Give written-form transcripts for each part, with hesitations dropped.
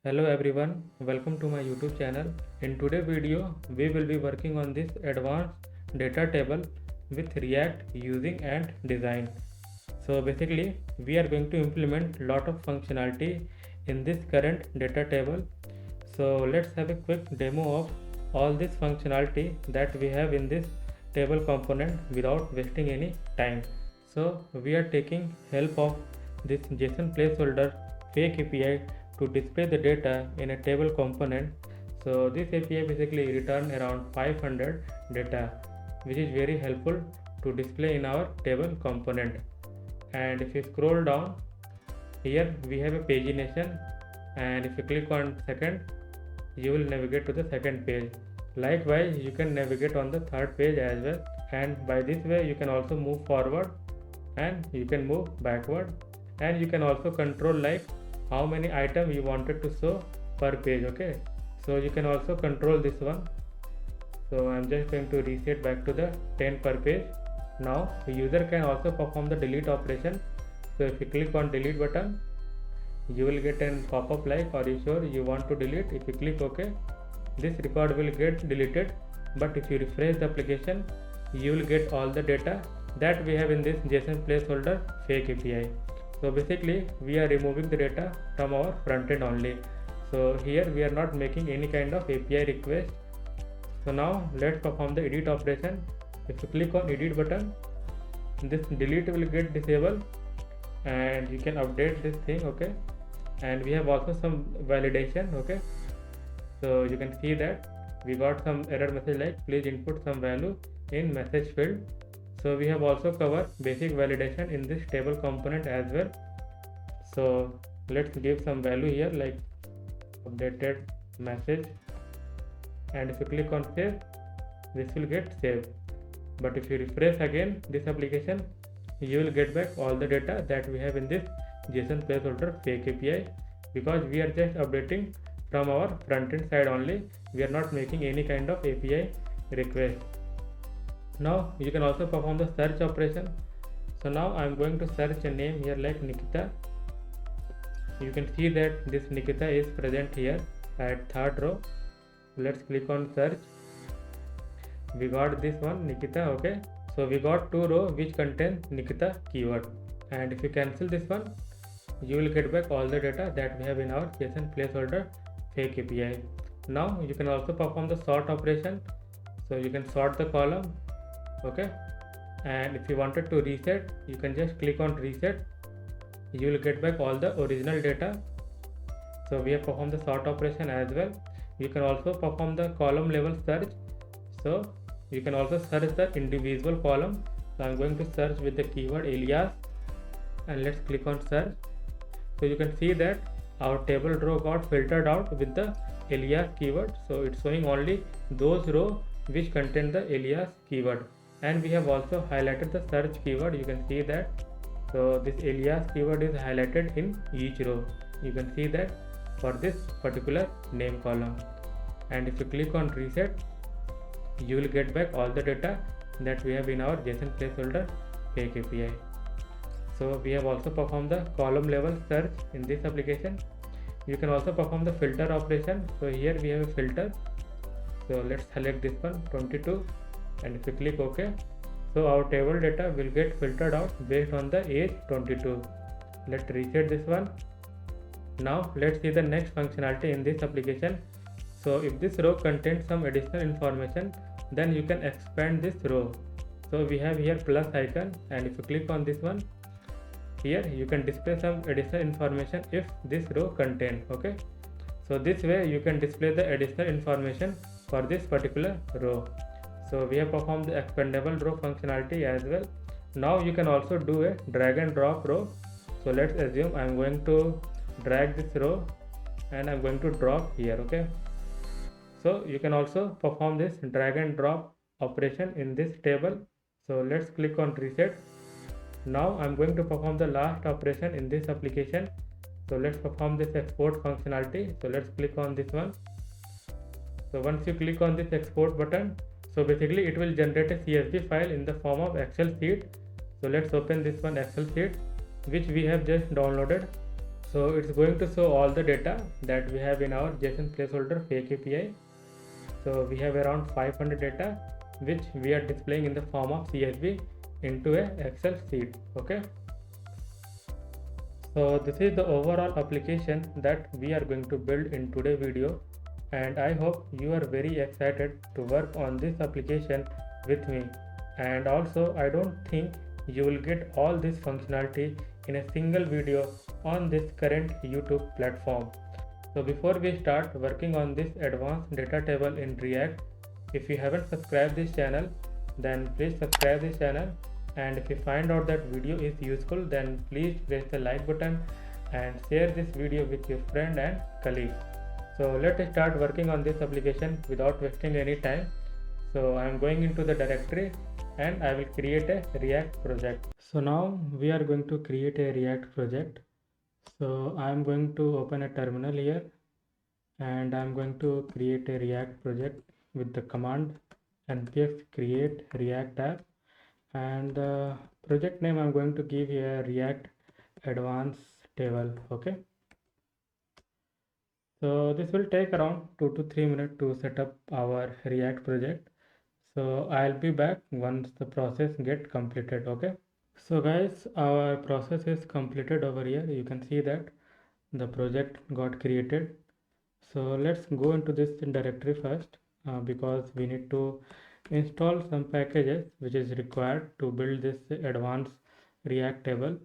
Hello everyone, welcome to my YouTube channel. In today's video, we will be working on this advanced data table with React using and design. So basically, we are going to implement lot of functionality in this current data table. So let's have a quick demo of all this functionality that we have in this table component without wasting any time. So we are taking help of this JSON placeholder fake API to display the data in a table component. So this API basically return around 500 data, which is very helpful to display in our table component. And if you scroll down, here we have a pagination, and if you click on second, you will navigate to the second page. Likewise, you can navigate on the third page as well, and by this way you can also move forward and you can move backward, and you can also control like how many items you wanted to show per page. Okay, so you can also control this one. So I'm just going to reset back to the 10 per page. Now the user can also perform the delete operation. So if you click on delete button, you will get a pop-up like, are you sure you want to delete? If you click OK, this record will get deleted. But if you refresh the application, you will get all the data that we have in this JSON placeholder fake API. So basically we are removing the data from our front end only. So here we are not making any kind of API request. So now let's perform the edit operation. If you click on edit button, this delete will get disabled and you can update this thing. Okay, and we have also some validation. Okay, so you can see that we got some error message like please input some value in message field. So we have also covered basic validation in this table component as well. So let's give some value here like updated message, and if you click on save, this will get saved. But if you refresh again this application, you will get back all the data that we have in this JSON placeholder fake API, because we are just updating from our front end side only. We are not making any kind of API request. Now you can also perform the search operation. So now I am going to search a name here like Nikita. You can see that this Nikita is present here at third row. Let's click on search. We got this one Nikita. Okay, so we got two rows which contain Nikita keyword, and if you cancel this one, you will get back all the data that we have in our JSON placeholder fake API. Now you can also perform the sort operation. So you can sort the column. Okay, and if you wanted to reset, you can just click on reset. You will get back all the original data. So we have performed the sort operation as well. You can also perform the column level search. So you can also search the individual column. So I'm going to search with the keyword alias, and let's click on search. So you can see that our table row got filtered out with the alias keyword. So it's showing only those rows which contain the alias keyword, and we have also highlighted the search keyword. You can see that. So this alias keyword is highlighted in each row. You can see that for this particular name column, and if you click on reset, you will get back all the data that we have in our JSON placeholder fake API. So we have also performed the column level search in this application. You can also perform the filter operation. So here we have a filter. So let's select this one 22, and if you click OK, so our table data will get filtered out based on the age 22. Let's reset this one. Now let's see the next functionality in this application. So if this row contains some additional information, then you can expand this row. So we have here plus icon, and if you click on this one, here you can display some additional information if this row contains. Okay, so this way you can display the additional information for this particular row. So we have performed the expandable row functionality as well. Now you can also do a drag and drop row. So let's assume I'm going to drag this row and I'm going to drop here. Okay, so you can also perform this drag and drop operation in this table. So let's click on reset. Now I'm going to perform the last operation in this application. So let's perform this export functionality. So let's click on this one. So once you click on this export button, so basically it will generate a CSV file in the form of Excel sheet. So let's open this one Excel sheet which we have just downloaded. So it's going to show all the data that we have in our JSON placeholder fake API. So we have around 500 data which we are displaying in the form of CSV into a Excel sheet. Okay. So this is the overall application that we are going to build in today's video, and I hope you are very excited to work on this application with me. And also I don't think you will get all this functionality in a single video on this current YouTube platform. So before we start working on this advanced data table in React, if you haven't subscribed this channel, then please subscribe this channel, and if you find out that video is useful, then please press the like button and share this video with your friend and colleague. So let's start working on this application without wasting any time. So I am going into the directory and I will create a React project. So now we are going to create a React project. So I am going to open a terminal here, and I'm going to create a React project with the command npx create React app, and the project name I'm going to give here React advanced table. Okay, so this will take around 2 to 3 minutes to set up our React project. So I'll be back once the process get completed. Okay, so guys, our process is completed over here. You can see that the project got created. So let's go into this directory first, because we need to install some packages which is required to build this advanced React table.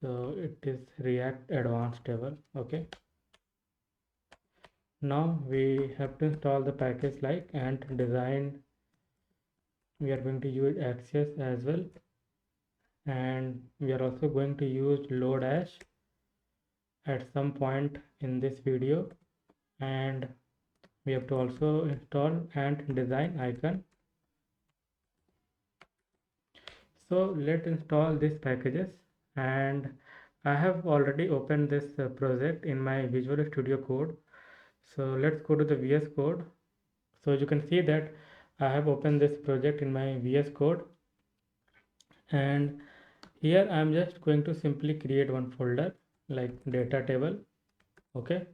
So it is React advanced table. Okay, now we have to install the package like and design. We are going to use access as well, and we are also going to use Lodash at some point in this video, and we have to also install and design icon. So let's install these packages, and I have already opened this project in my Visual Studio Code. So let's go to the VS Code. So you can see that I have opened this project in my VS Code, and here I am just going to simply create one folder like data table. Okay,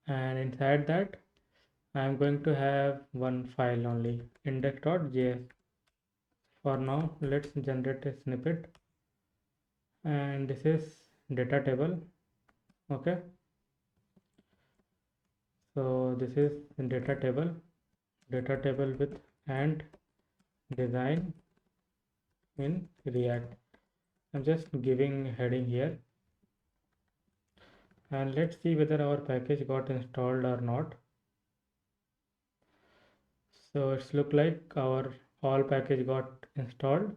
and inside that I am going to have one file only, index.js. For now, let's generate a snippet, and this is data table. Okay, so this is data table with and design in React. I'm just giving heading here, and let's see whether our package got installed or not. So it's look like our all package got installed,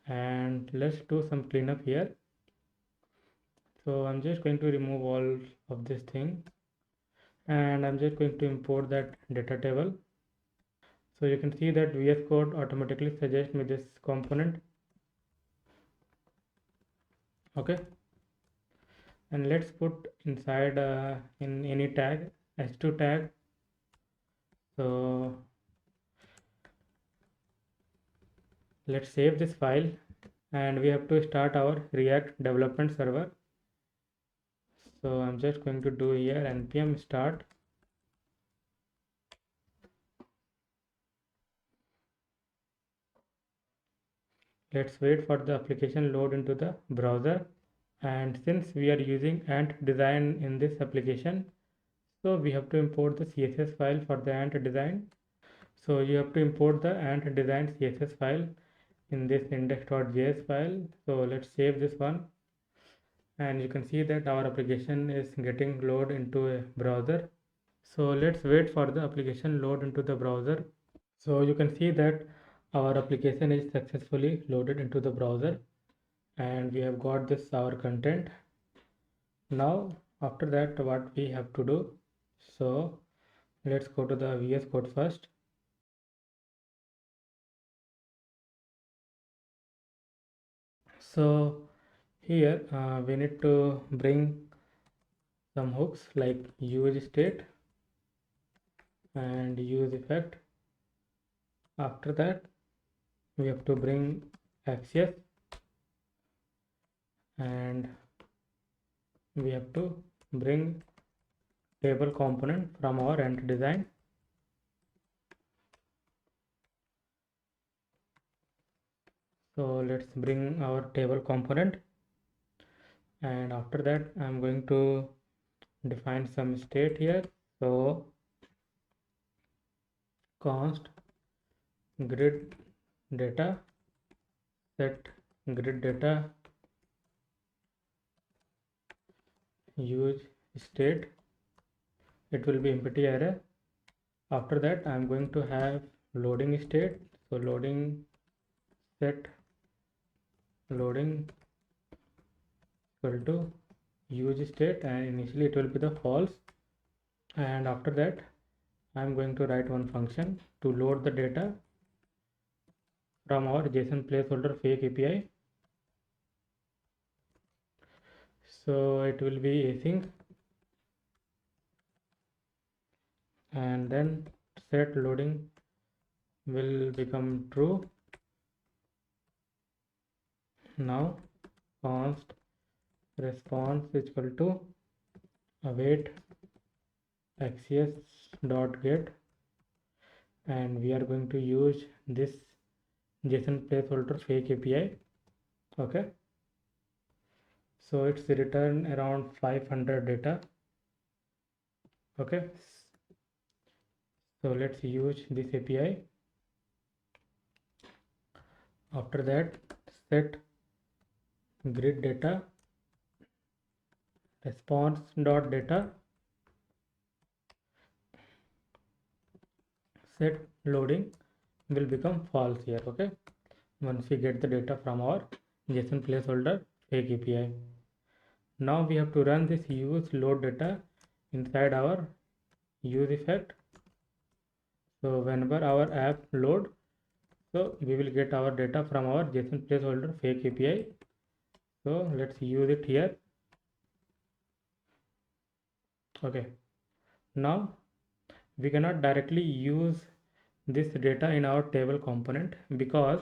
and let's do some cleanup here. So I'm just going to remove all of this thing, and I'm just going to import that data table. So you can see that VS Code automatically suggests me this component. Okay, and let's put inside in any tag h2 tag. So let's save this file, and we have to start our React development server. So I'm just going to do here npm start. Let's wait for the application load into the browser, and since we are using ant design in this application, so we have to import the css file for the ant design. So you have to import the ant design css file in this index.js file. So let's save this one, and you can see that our application is getting load into a browser. So let's wait for the application load into the browser. So you can see that our application is successfully loaded into the browser, and we have got this our content. Now after that, what we have to do, so let's go to the VS Code first. So here we need to bring some hooks like use state and use effect. After that, we have to bring access, and we have to bring table component from our ent design. So let's bring our table component, and after that I'm going to define some state here. So const grid data, set grid data use state, it will be empty array. After that I'm going to have loading state. So loading set loading equal to use state, and initially it will be the false. And after that I'm going to write one function to load the data from our JSON placeholder fake API. So it will be async, and then set loading will become true. Now const response is equal to await access dot get, and we are going to use this JSON placeholder fake API. Okay, so it's return around 500 data. Okay, so let's use this API. After that set grid data response dot data set loading will become false here. Okay, once we get the data from our JSON placeholder fake API. Now we have to run this use load data inside our use effect. So whenever our app load, so we will get our data from our JSON placeholder fake API. So let's use it here. Okay, now we cannot directly use this data in our table component because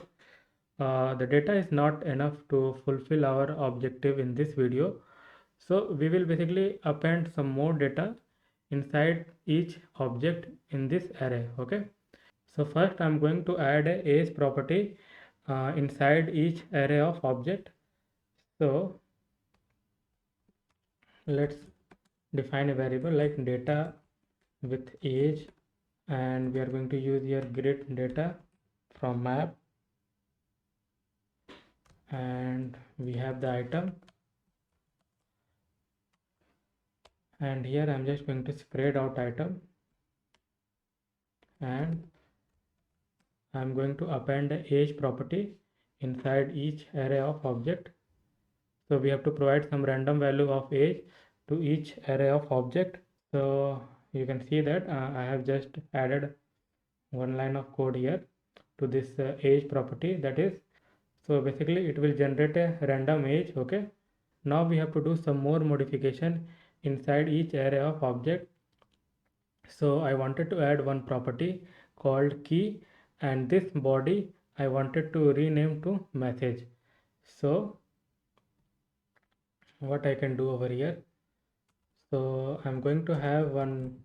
the data is not enough to fulfill our objective in this video. So we will basically append some more data inside each object in this array. Okay, so first I'm going to add a age property inside each array of object. So let's define a variable like data with age, and we are going to use here grid data from map, and we have the item, and here I'm just going to spread out item, and I'm going to append the age property inside each array of object. So we have to provide some random value of age to each array of object. So you can see that I have just added one line of code here to this age property, that is, so basically it will generate a random age. Okay, now we have to do some more modification inside each array of object. So I wanted to add one property called key, and this body I wanted to rename to message. So what I can do over here, so I'm going to have one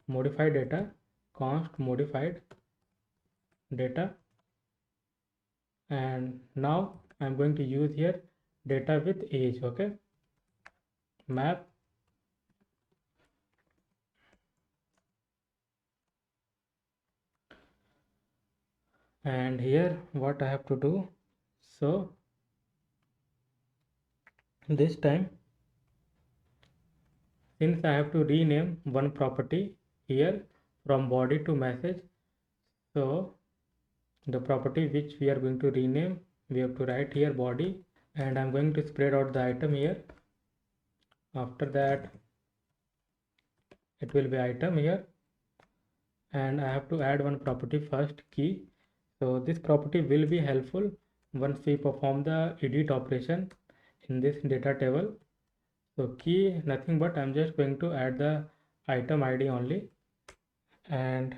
modified data const modified data, and now I'm going to use here data with age. Okay, map, and here what I have to do, so this time since I have to rename one property here from body to message, so the property which we are going to rename, we have to write here body, and I'm going to spread out the item here. After that it will be item here, and I have to add one property first key. So this property will be helpful once we perform the edit operation in this data table. So key nothing but I'm just going to add the item ID only, and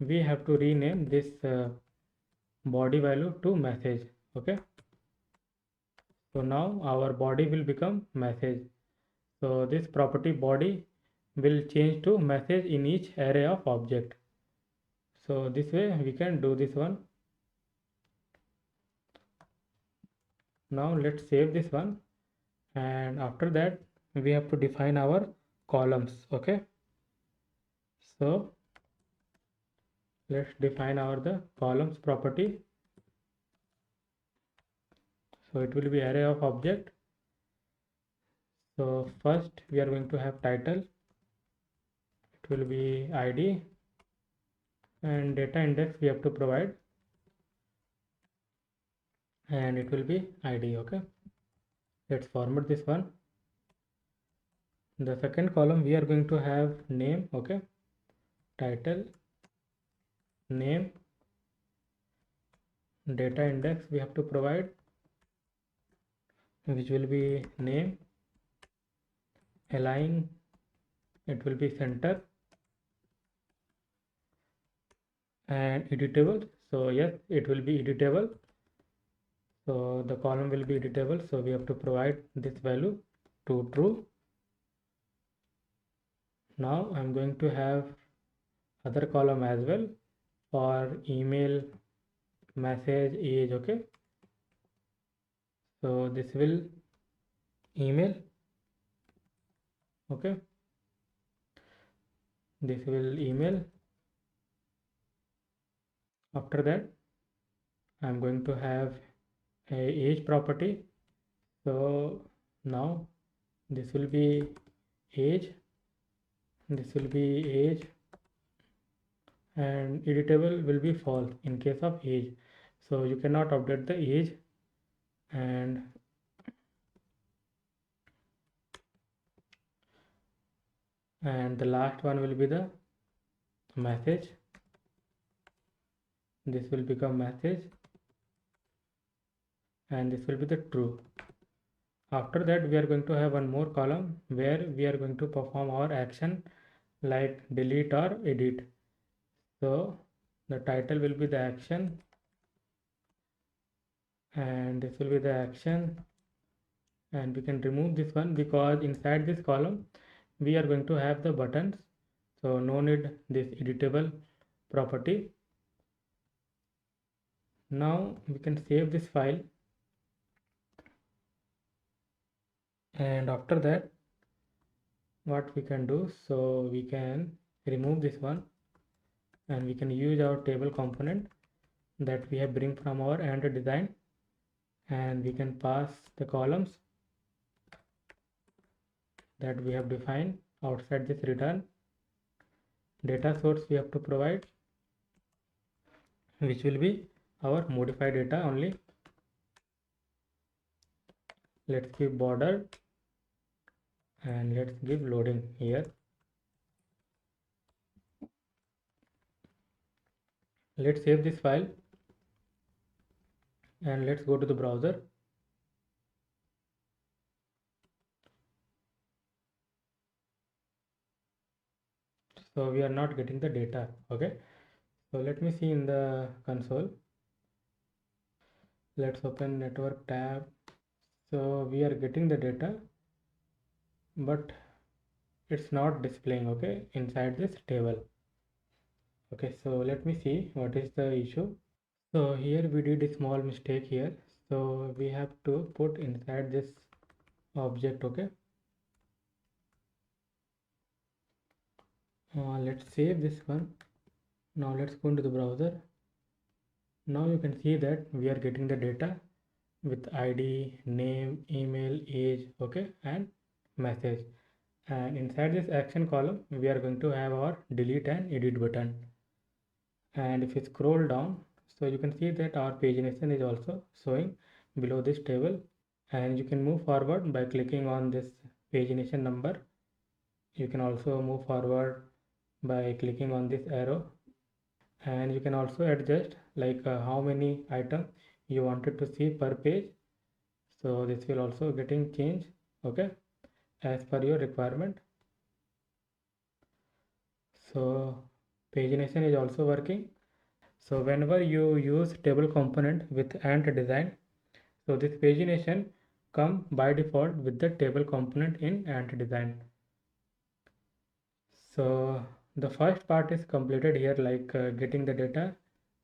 we have to rename this body value to message. Okay, So now our body will become message. So this property body will change to message in each array of object. So this way we can do this one. Now let's save this one, and after that we have to define our columns. Okay, so let's define our the columns property. So it will be array of object. So first we are going to have title, it will be id, and data index we have to provide, and it will be id. Okay, let's format this one. The second column we are going to have name. Okay, title, name, data index we have to provide, which will be name, align, it will be center, and editable. So yes, it will be editable. So the column will be editable, so we have to provide this value to true. Now I'm going to have other column as well for email, message, age. Okay, so this will email. Okay, this will email. After that I'm going to have a age property. So now this will be age, this will be age, and editable will be false in case of age. So you cannot update the age. And the last one will be the message. This will become message, and this will be the true. After that we are going to have one more column where we are going to perform our action like delete or edit. So the title will be the action, and this will be the action, and we can remove this one because inside this column we are going to have the buttons, so no need this editable property. Now we can save this file, and after that what we can do, so we can remove this one and we can use our table component that we have bring from our and design, and we can pass the columns that we have defined outside this return. Data source we have to provide, which will be our modified data only. Let's give border, and let's give loading here. Let's save this file and let's go to the browser. So we are not getting the data. Okay, so let me see in the console. Let's open network tab. So we are getting the data, but it's not displaying, okay, inside this table. Okay, so let me see what is the issue. So here we did a small mistake here, so we have to put inside this object. Okay, let's save this one. Now let's go into the browser. Now you can see that we are getting the data with id, name, email, age, okay, and message. And inside this action column we are going to have our delete and edit button. And if you scroll down, so you can see that our pagination is also showing below this table, and you can move forward by clicking on this pagination number. You can also move forward by clicking on this arrow, and you can also adjust like how many items you wanted to see per page. So this will also getting changed, okay, as per your requirement. So pagination is also working. So whenever you use table component with ant design, so this pagination come by default with the table component in Ant Design. So the first part is completed here, like getting the data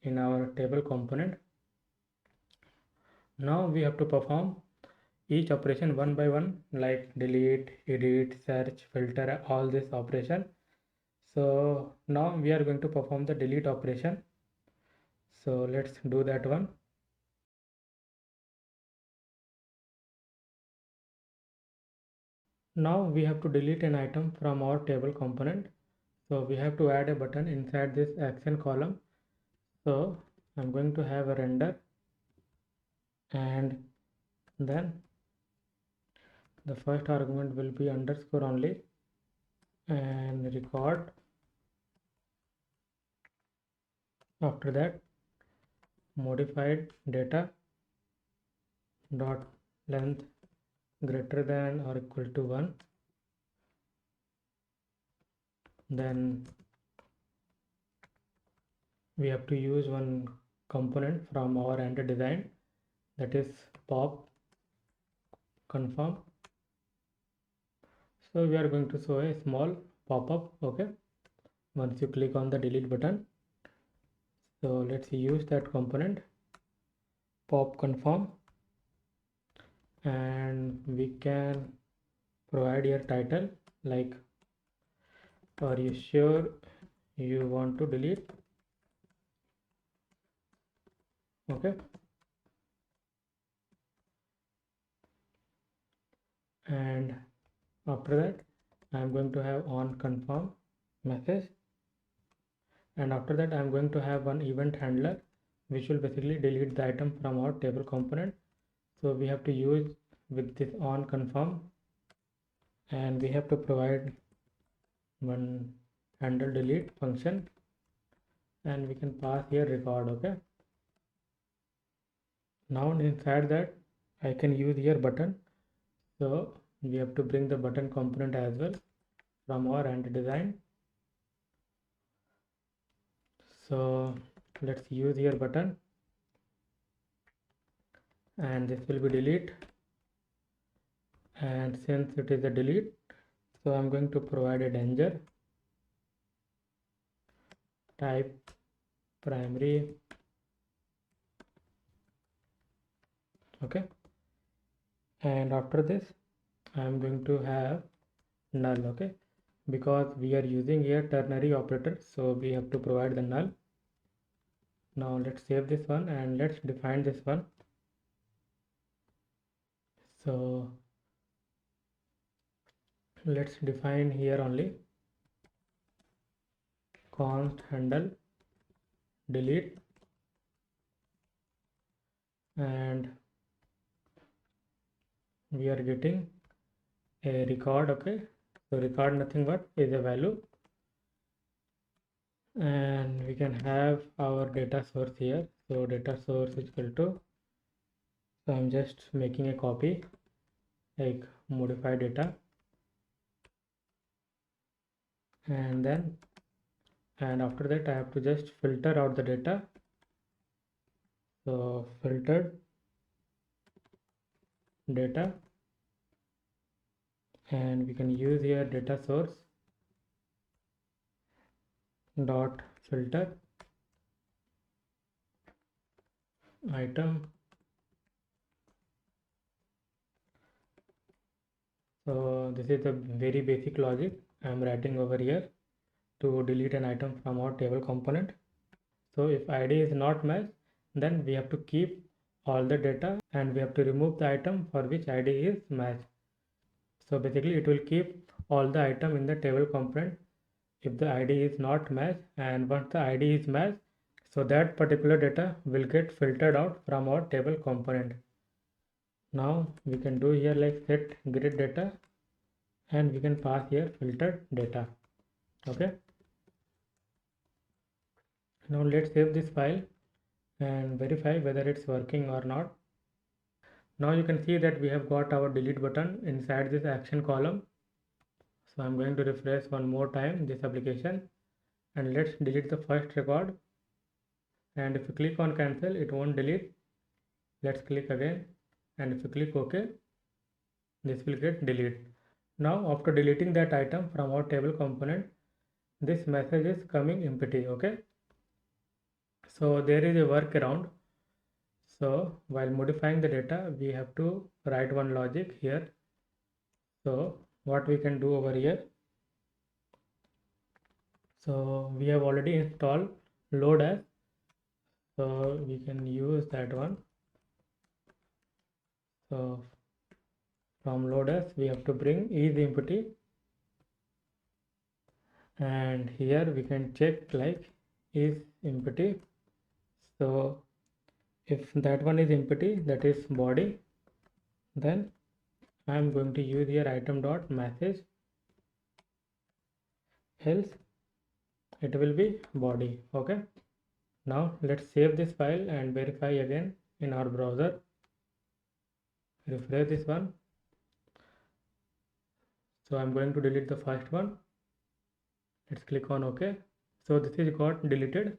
in our table component. Now we have to perform each operation one by one, like delete, edit, search, filter, all this operation. So now we are going to perform the delete operation. So let's do that one. Now we have to delete an item from our table component. So we have to add a button inside this action column. So I'm going to have a render, and then the first argument will be underscore only, and record. After that, modified data dot length greater than or equal to 1. Then we have to use one component from our Ant Design, that is pop confirm. So we are going to show a small pop-up, okay, once you click on the delete button. So let's use that component pop confirm, and we can provide your title like, are you sure you want to delete? Okay, and after that I am going to have on confirm message, and after that I am going to have one event handler which will basically delete the item from our table component. So we have to use with this on confirm, and we have to provide one handle delete function, and we can pass here record. Okay, now inside that I can use here button. So we have to bring the button component as well from our Ant Design. So let's use here button, and this will be delete, and since it is a delete, so I'm going to provide a danger type primary. Okay, and after this I am going to have null. Okay, because we are using here ternary operator, so we have to provide the null. Now let's save this one and let's define this one. So let's define here only const handle delete, and we are getting a record. Okay, so record nothing but is a value, and we can have our data source here. So data source is equal to, so I'm just making a copy like modify data, and then and after that I have to just filter out the data. So filtered data, and we can use here data source dot filter item. So this is a very basic logic I am writing over here to delete an item from our table component. So if ID is not matched, then we have to keep all the data and we have to remove the item for which ID is matched. So basically it will keep all the item in the table component if the ID is not matched, and once the ID is matched, so that particular data will get filtered out from our table component. Now we can do here like set grid data, and we can pass here filtered data. Okay, now let's save this file and verify whether it's working or not. Now you can see that we have got our delete button inside this action column. So I'm going to refresh one more time this application, and let's delete the first record, and if you click on cancel it won't delete. Let's click again, and if you click OK, this will get deleted. Now after deleting that item from our table component, this message is coming empty. Okay, so there is a workaround. So while modifying the data, we have to write one logic here. So what we can do over here, so we have already installed load as, so we can use that one. So from load as we have to bring is empty, and here we can check like is empty. So if that one is empty, that is body, then I am going to use here item dot message, else it will be body. Okay, now let's save this file and verify again in our browser. Refresh this one. So I'm going to delete the first one. Let's click on OK. So this is got deleted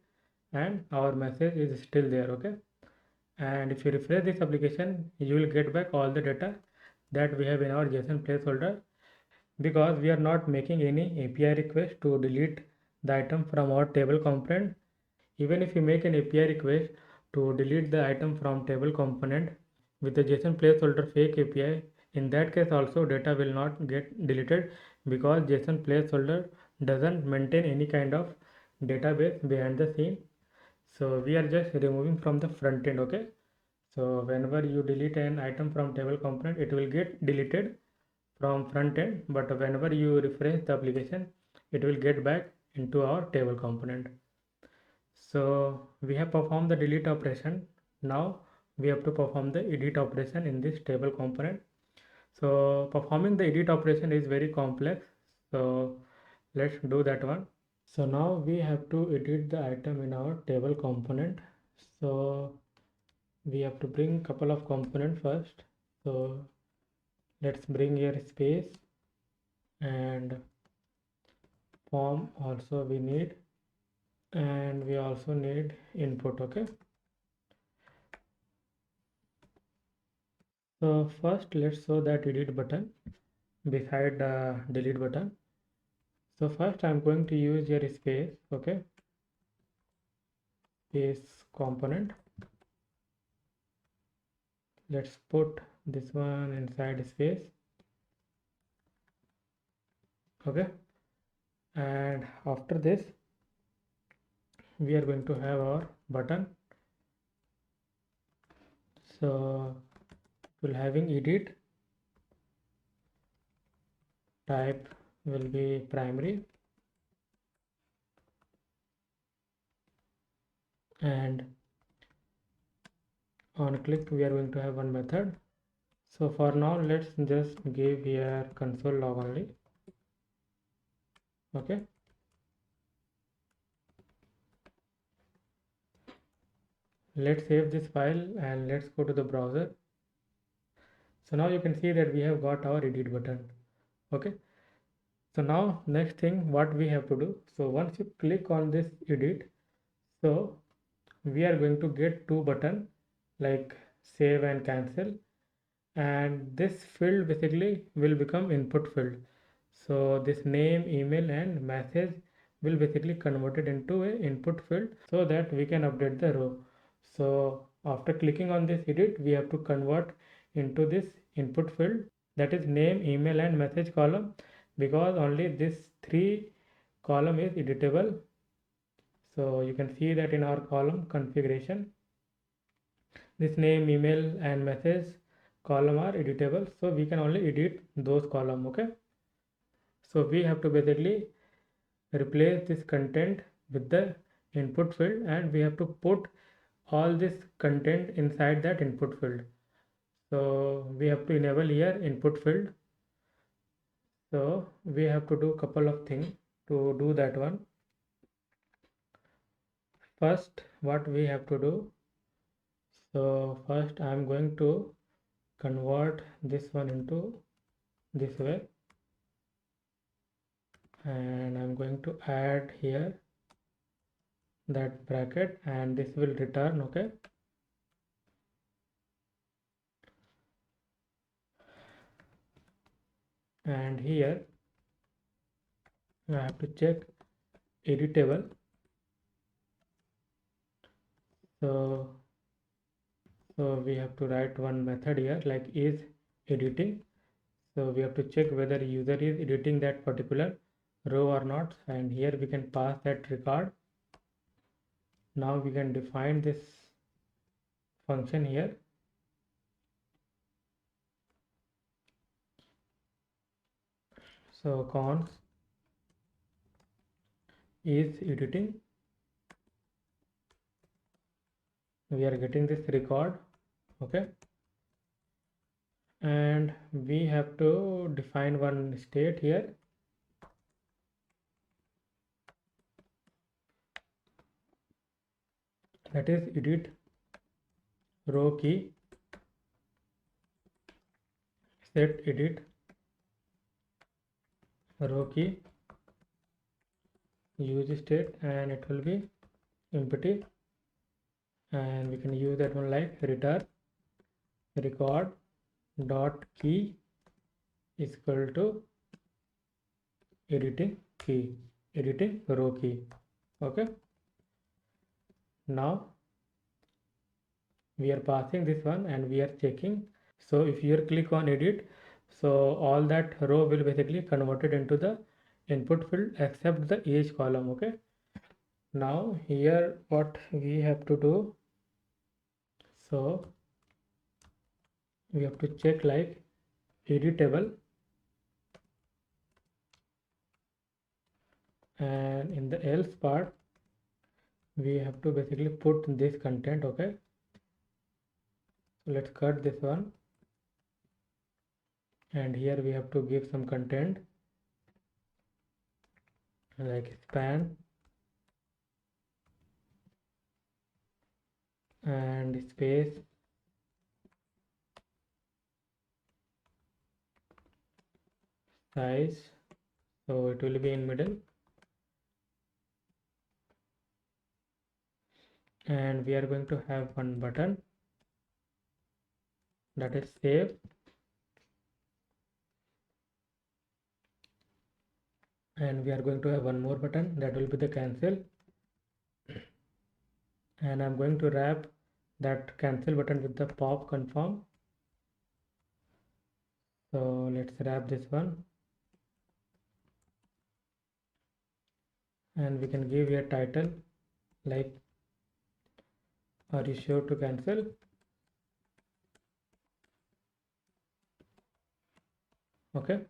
and our message is still there. Okay, and if you refresh this application, you will get back all the data that we have in our JSON placeholder, because we are not making any API request to delete the item from our table component. Even if you make an API request to delete the item from table component with the JSON placeholder fake API, in that case also data will not get deleted, because JSON placeholder doesn't maintain any kind of database behind the scene. So we are just removing from the front end. Okay, so whenever you delete an item from table component, it will get deleted from front end, but whenever you refresh the application, it will get back into our table component. So we have performed the delete operation. Now we have to perform the edit operation in this table component. So performing the edit operation is very complex, so let's do that one. So now we have to edit the item in our table component. So we have to bring couple of components first. So let's bring here space, and form also we need, and we also need input. Okay, so first let's show that edit button beside the delete button. So first I'm going to use your space. Okay, space component. Let's put this one inside space. Okay, and after this we are going to have our button. So we'll having edit, type will be primary, and on click we are going to have one method. So for now let's just give here console log only. Okay, let's save this file and let's go to the browser. So now you can see that we have got our edit button. Okay, so now next thing what we have to do, so once you click on this edit, so we are going to get two buttons like save and cancel, and this field basically will become input field. So this name, email and message will basically converted into a input field so that we can update the row. So after clicking on this edit, we have to convert into this input field, that is name, email and message column, because only this three column is editable. So you can see that in our column configuration, this name, email and message column are editable, so we can only edit those column. Okay, so we have to basically replace this content with the input field, and we have to put all this content inside that input field. So we have to enable here input field. So we have to do couple of things to do that one. First what we have to do, so first I am going to convert this one into this way, and I'm going to add here that bracket, and this will return. Okay, and here I have to check editable. So we have to write one method here like is editing. So we have to check whether user is editing that particular row or not, and here we can pass that record. Now we can define this function here. So cons is editing, we are getting this record. Okay, and we have to define one state here, that is edit row key, set edit row key use state, and it will be empty, and we can use that one like return record dot key is equal to editing key, editing row key. Okay, now we are passing this one and we are checking. So if you click on edit, so all that row will basically converted into the input field except the age column. Okay, now here what we have to do, so we have to check like editable, and in the else part we have to basically put this content. Okay, so let's cut this one, and here we have to give some content like span and space size, so it will be in middle, and we are going to have one button that is save, and we are going to have one more button that will be the cancel, and I'm going to wrap that cancel button with the pop confirm. So let's wrap this one, and we can give a title like are you sure to cancel. Okay,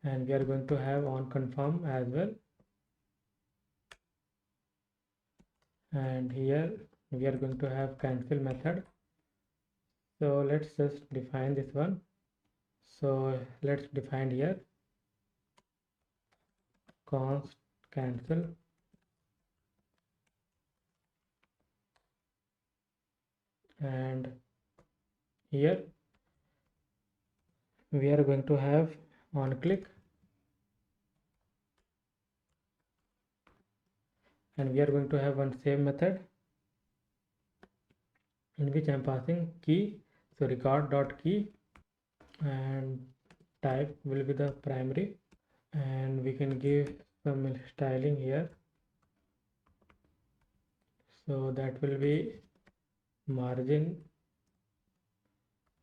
and we are going to have on confirm as well, and here we are going to have cancel method. So let's just define this one. So let's define here const cancel, and here we are going to have on click, and we are going to have one save method in which I am passing key, so record dot key, and type will be the primary, and we can give some styling here, so that will be margin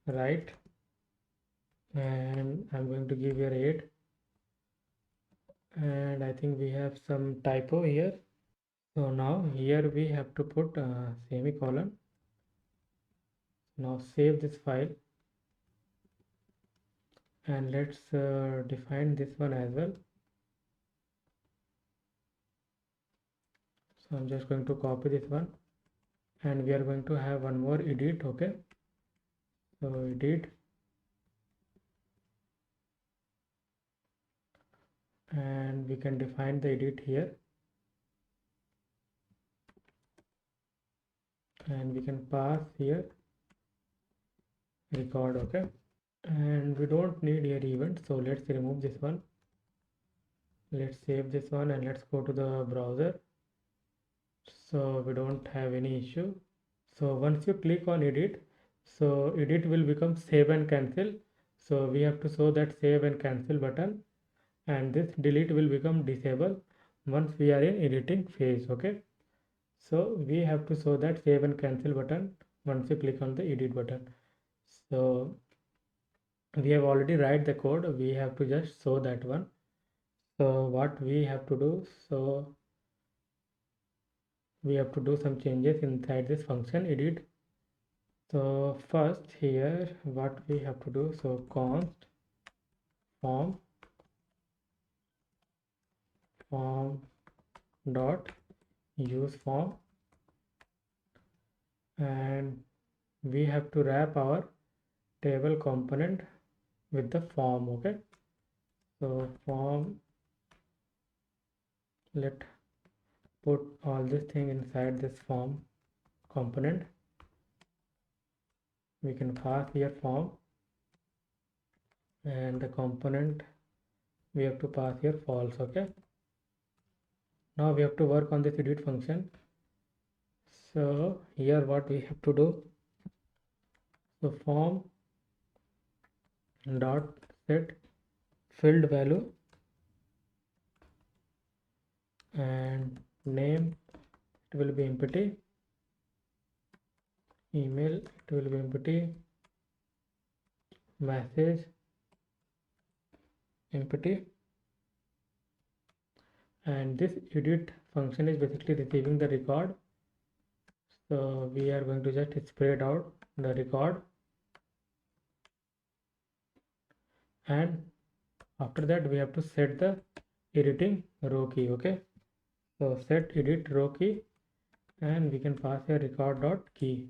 right, and I'm going to give here 8, and I think we have some typo here. So now here we have to put a semicolon. Now save this file, and let's define this one as well. So I'm just going to copy this one, and we are going to have one more edit. Okay, so edit, and we can define the edit here, and we can pass here record. Okay, and we don't need here event, so let's remove this one. Let's save this one and let's go to the browser, so we don't have any issue. So once you click on edit, so edit will become save and cancel. So we have to show that save and cancel button, and this delete will become disable once we are in editing phase. Okay, so we have to show that save and cancel button once you click on the edit button. So we have already write the code, we have to just show that one. So what we have to do, so we have to do some changes inside this function edit. So first here what we have to do, so const form dot use form, and we have to wrap our table component with the form. Okay, so form, let put all this thing inside this form component. We can pass here form, and the component we have to pass here false. Okay, now we have to work on this edit function. So here what we have to do, so form dot set field value, and name it will be empty, email it will be empty, message empty, and this edit function is basically receiving the record. So we are going to just spread out the record, and after that we have to set the editing row key. Okay, so set edit row key, and we can pass a record dot key.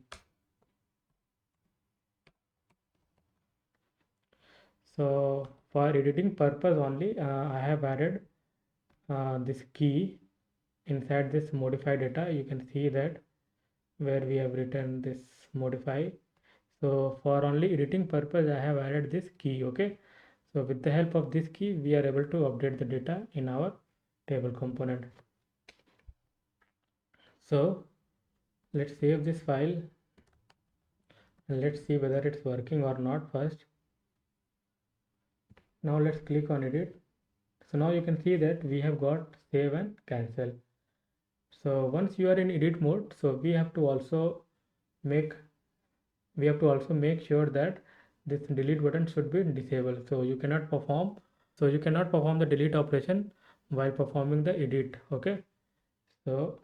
So for editing purpose only, I have added this key inside this modify data. You can see that where we have written this modify. So for only editing purpose I have added this key. Okay, so with the help of this key we are able to update the data in our table component. So let's save this file and let's see whether it's working or not first. Now let's click on edit. So now you can see that we have got save and cancel. So once you are in edit mode, so we have to also make sure that this delete button should be disabled. So you cannot perform the delete operation while performing the edit. Okay, so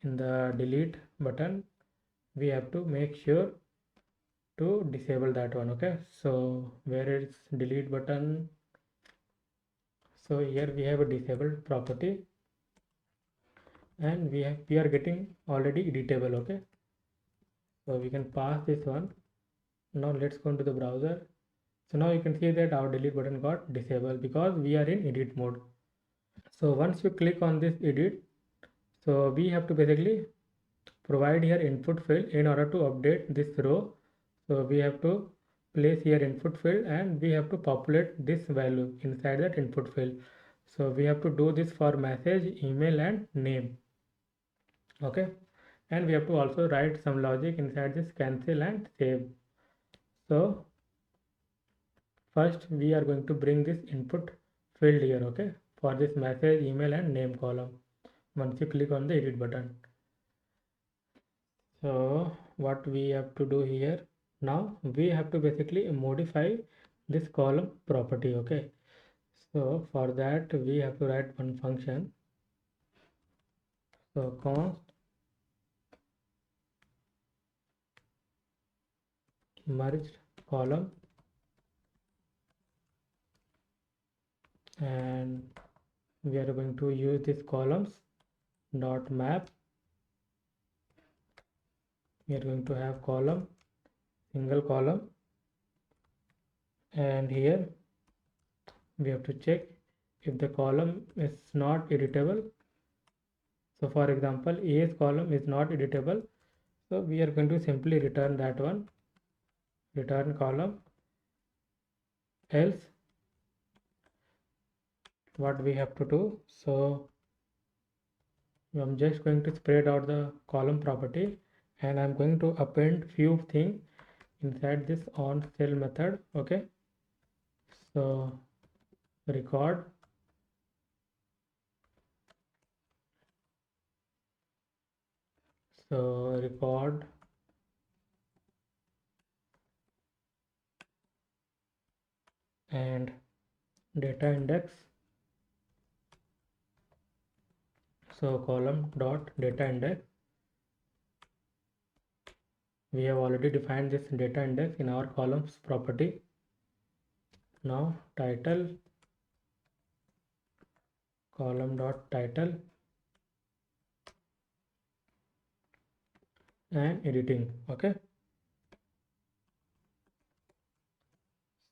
in the delete button we have to make sure to disable that one. Okay, so where is delete button, so here we have a disabled property, and we are getting already editable. Okay, so we can pass this one. Now let's go into the browser. So now you can see that our delete button got disabled because we are in edit mode. So once you click on this edit, so we have to basically provide here input field in order to update this row. So we have to place here input field, and we have to populate this value inside that input field. So we have to do this for message, email, and name. Okay, and we have to also write some logic inside this cancel and save. So first we are going to bring this input field here. Okay, for this message, email, and name column once you click on the edit button. So what we have to do here, now we have to basically modify this column property. Okay, so for that we have to write one function. So const merged column, and we are going to use this columns dot map. We are going to have column, single column, and here we have to check if the column is not editable. So for example, A's column is not editable, so we are going to simply return that one, return column. Else what we have to do, so I'm just going to spread out the column property, and I'm going to append few things inside this on cell method. Okay, so record record and data index. So column dot data index, we have already defined this data index in our columns property. Now title, column dot title and editing. Okay,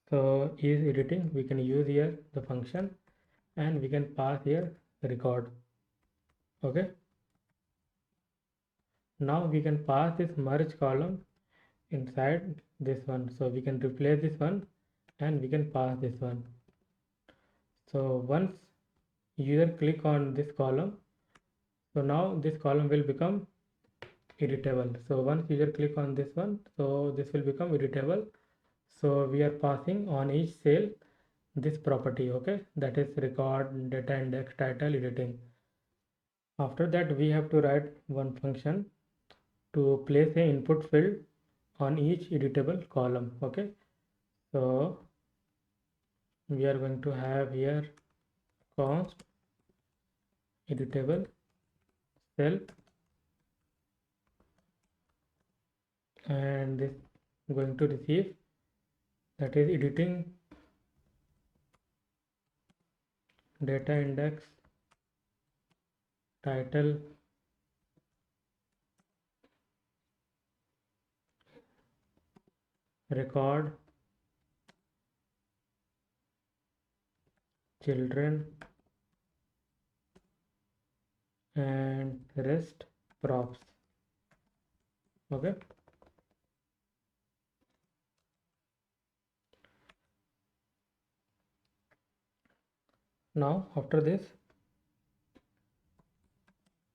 so is editing, we can use here the function and we can pass here record. Okay, now we can pass this merge column inside this one, so we can replace this one and we can pass this one. So once user click on this column, so now this column will become editable. So once user click on this one, so this will become editable. So we are passing on each cell this property. Okay, that is record, data index, title, editing. After that we have to write one function to place a input field on each editable column. Okay, so we are going to have here const editable cell, and this going to receive, that is editing data index, title, record, children, and rest props. Okay, now after this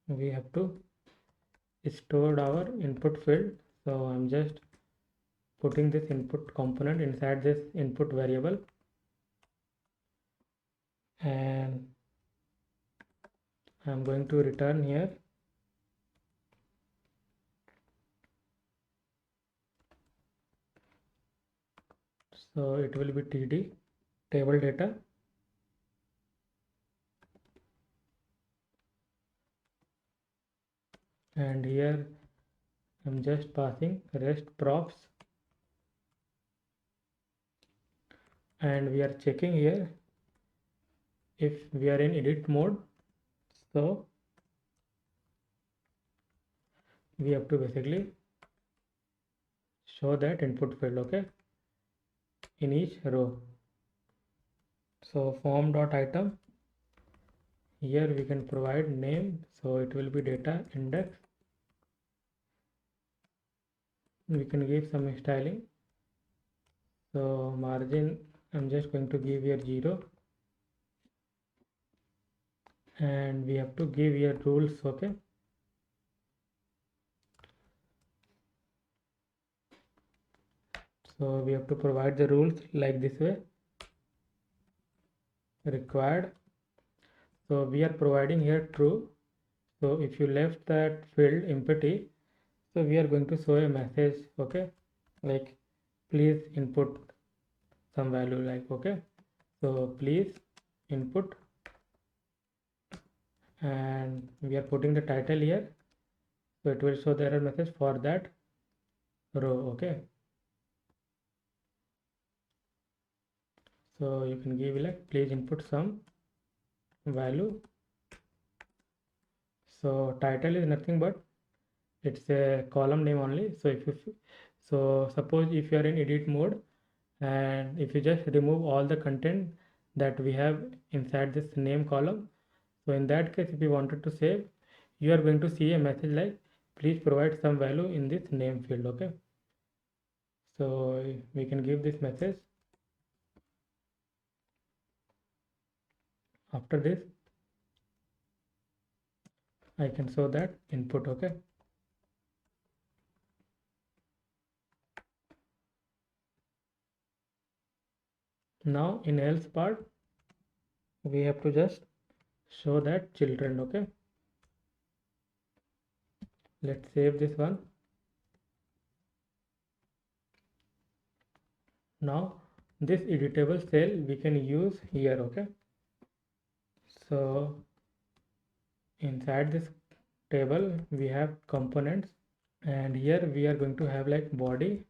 we have to store our input field. So I'm just putting this input component inside this input variable, and I'm going to return here so it will be td table data, and here I'm just passing rest props, and we are checking here if we are in edit mode. So we have to basically show that input field, okay, in each row. So form dot item, here we can provide name, so it will be data index. We can give some styling, so margin I'm just going to give here 0, and we have to give here rules. Okay, so we have to provide the rules like this way, required. So we are providing here true, so if you left that field empty, so we are going to show a message, okay, like please input some value, like, okay, so please input, and we are putting the title here, so it will show the error message for that row. Okay, so you can give like please input some value. So title is nothing but it's a column name only. So if you, so suppose if you are in edit mode and if you just remove all the content that we have inside this name column, so in that case if you wanted to save, you are going to see a message like please provide some value in this name field. Okay, so we can give this message. After this I can show that input. Okay, Now in else part we have to just show that children. Okay, let's save this one. Now this editable cell we can use here. Okay, so inside this table we have components, and here we are going to have like body,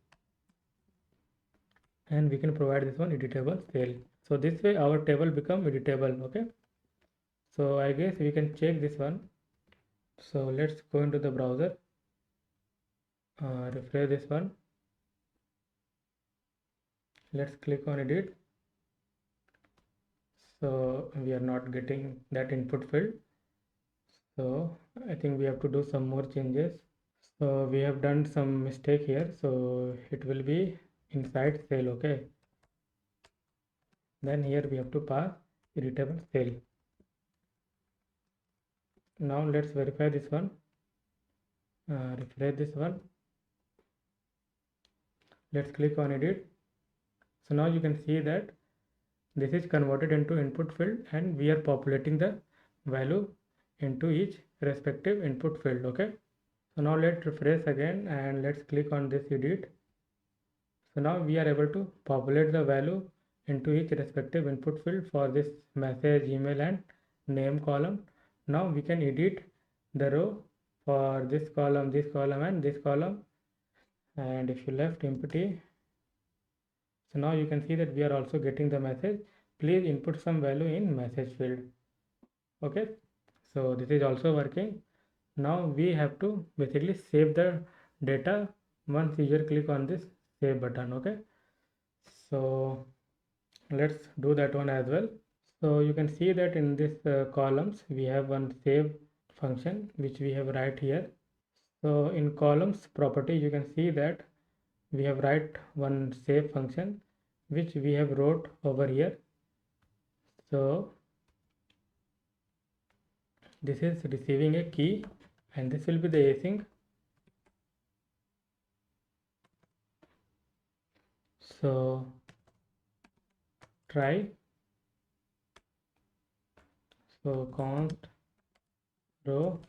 and we can provide this one editable cell. So this way our table become editable. Okay, so I guess we can check this one. So let's go into the browser, refresh this one. Let's click on edit. So we are not getting that input field, so I think we have to do some more changes. So we have done some mistake here, so it will be inside cell. Okay, then here we have to pass editable cell. Now let's verify this one, refresh this one. Let's click on edit. So now you can see that this is converted into input field, and we are populating the value into each respective input field. Okay, so now let's refresh again and let's click on this edit. So now we are able to populate the value into each respective input field for this message, email and name column. Now we can edit the row for this column and this column, and if you left empty, so now you can see that we are also getting the message, please input some value in message field. Okay, so this is also working. Now we have to basically save the data once user click on this save button. Okay, so let's do that one as well. So you can see that in this columns we have one save function which we have right here. So in columns property you can see that we have write one save function which we have wrote over here. So this is receiving a key, and this will be the async. So try, so const row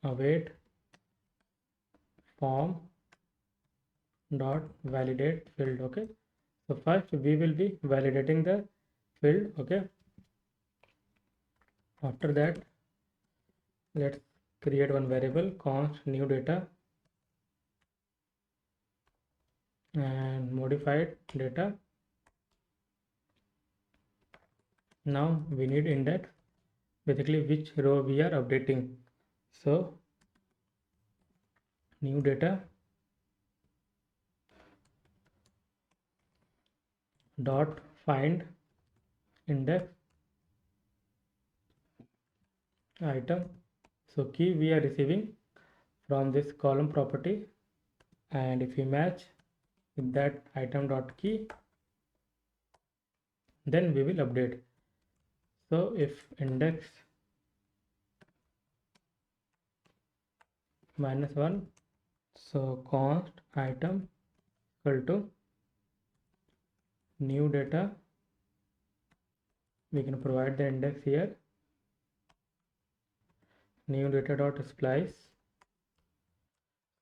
await form dot validate field. Okay, so first we will be validating the field. Okay, after that let's create one variable const new data and modified data. Now we need index, basically which row we are updating. So new data dot find index item. So key we are receiving from this column property, and if we match with that item dot key, then we will update. So if index -1, so const item equal to new data, we can provide the index here, new data dot splice.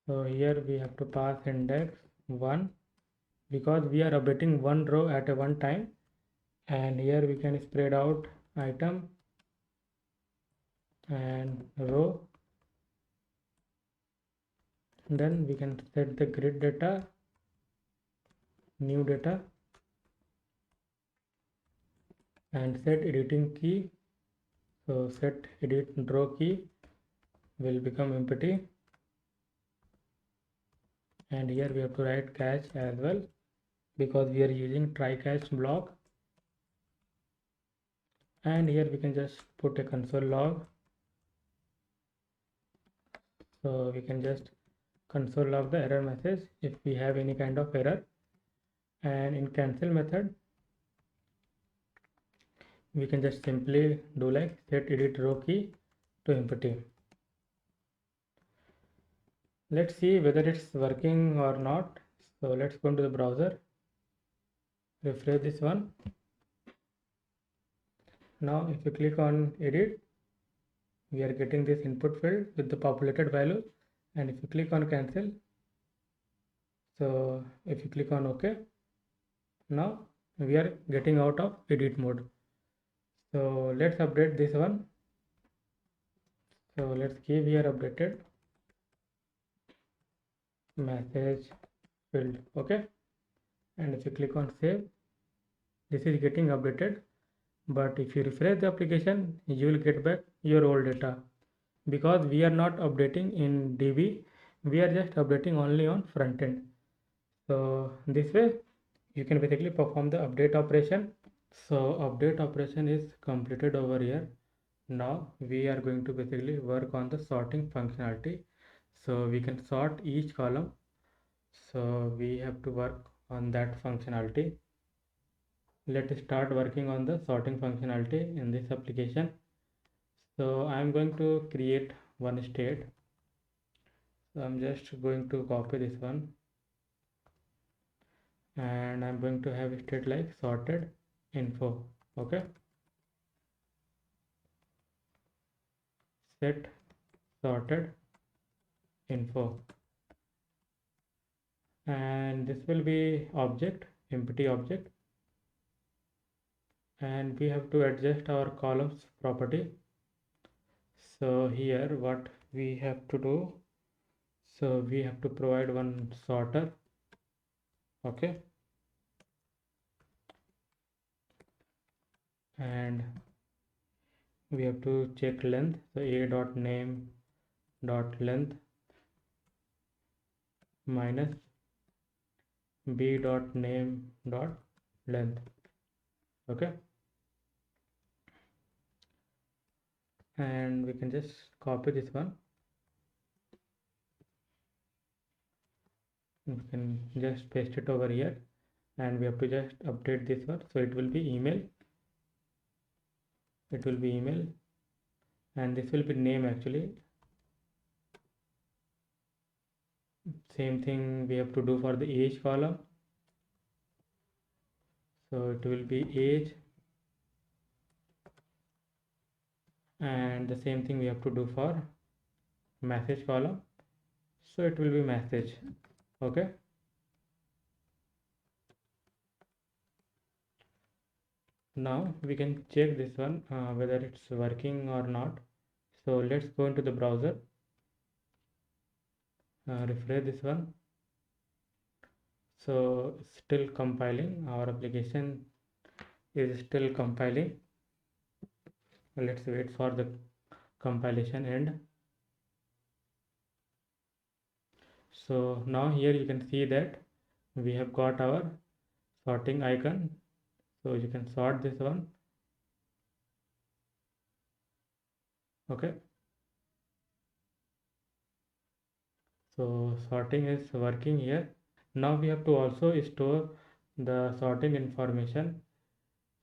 So here we have to pass index 1 because we are updating one row at a one time, and here we can spread out item and row. Then we can set the grid data, new data, and set editing key. So set edit draw key will become empty, and here we have to write catch as well because we are using try catch block. And here we can just put a console log, so we can just console log the error message if we have any kind of error. And in cancel method we can just simply do like set edit row key to empty. Let's see whether it's working or not. So let's go into the browser, refresh this one. Now if you click on edit, we are getting this input field with the populated value, and if you click on cancel, so if you click on OK, now we are getting out of edit mode. So let's update this one. So let's give here updated message field. Okay, and if you click on save, this is getting updated. But if you refresh the application, you will get back your old data, because we are not updating in DB, we are just updating only on front end. So this way you can basically perform the update operation. So update operation is completed over here. Now we are going to basically work on the sorting functionality. So we can sort each column. So we have to work on that functionality. Let's start working on the sorting functionality in this application. So I'm going to create one state. So I'm just going to copy this one, and I'm going to have a state like sorted info. Okay, set sorted info, and this will be object, empty object, and we have to adjust our columns property. So here what we have to do, so we have to provide one sorter. Okay, and we have to check length. So a dot name dot length minus b dot name dot length. Okay, and we can just copy this one. We can just paste it over here, and we have to just update this one. So it will be email, it will be email, and this will be name. Actually same thing we have to do for the age column. So it will be age, and the same thing we have to do for message column. So it will be message. Okay, now we can check this one whether it's working or not. So let's go into the browser, refresh this one. So still compiling, our application is still compiling. Let's wait for the compilation end. So now here you can see that we have got our sorting icon. So you can sort this one. Okay, so sorting is working here. Now we have to also store the sorting information.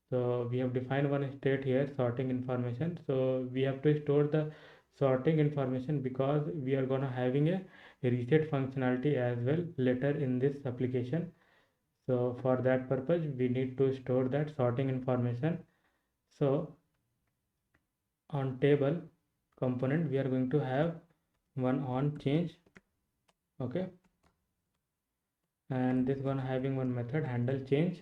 So we have defined one state here, sorting information. So we have to store the sorting information, because we are gonna having a reset functionality as well later in this application. So for that purpose we need to store that sorting information. So on table component we are going to have one on change. Okay, and this one having one method handle change.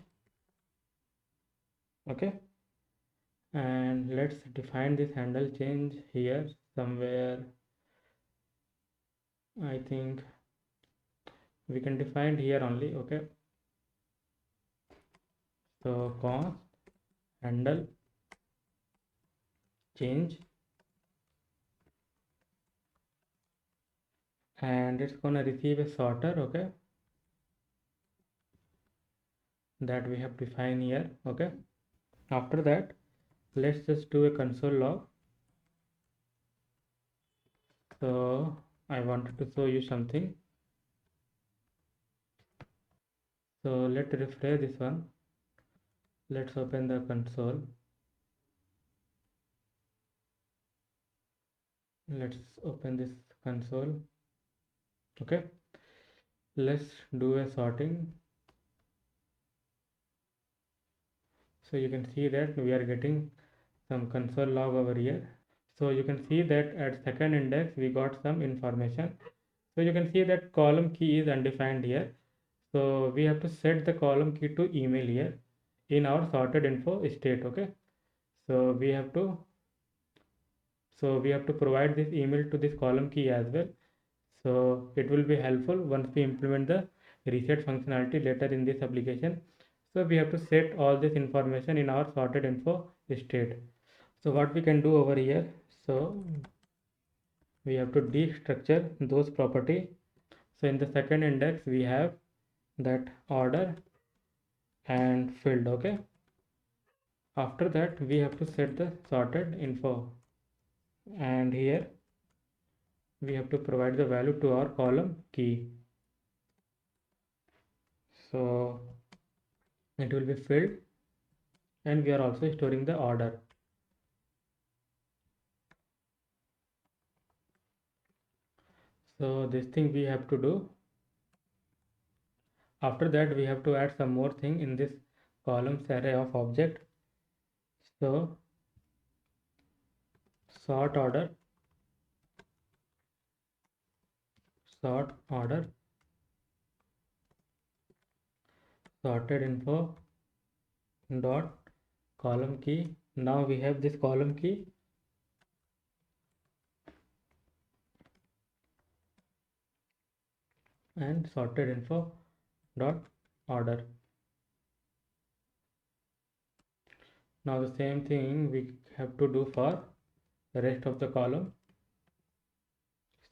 Okay, and let's define this handle change here somewhere. I think we can define here only. Okay, so const handle change, and it's gonna receive a sorter. Okay, that we have defined here. Okay, after that let's just do a console log. So I wanted to show you something. So let's refresh this one. Let's open the console. Let's open this console. Okay, let's do a sorting. So you can see that we are getting some console log over here. So you can see that at second index we got some information. So you can see that column key is undefined here. So we have to set the column key to email here in our sorted info state. Okay. So we have to provide this email to this column key as well. So it will be helpful once we implement the reset functionality later in this application. So we have to set all this information in our sorted info state. So what we can do over here, so we have to destructure those property. So in the second index we have that order and field. Okay. After that we have to set the sorted info, and here we have to provide the value to our column key. So it will be filled, and we are also storing the order. So this thing we have to do. After that we have to add some more thing in this columns array of object. So sort order sorted info dot column key. Now we have this column key, and sorted info dot order. Now the same thing we have to do for the rest of the column.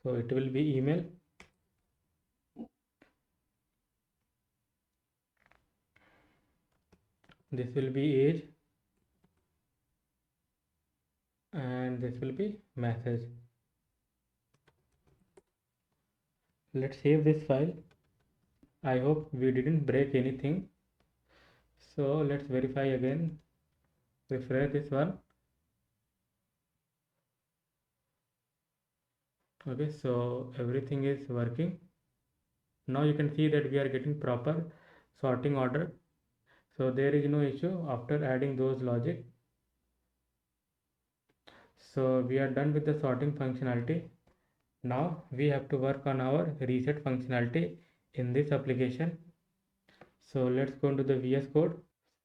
So it will be email, this will be age, and this will be message. Let's save this file. I hope we didn't break anything. So let's verify again, refresh this one. Okay, so everything is working. Now you can see that we are getting proper sorting order. So there is no issue after adding those logic. So we are done with the sorting functionality. Now we have to work on our reset functionality in this application. So let's go into the VS Code.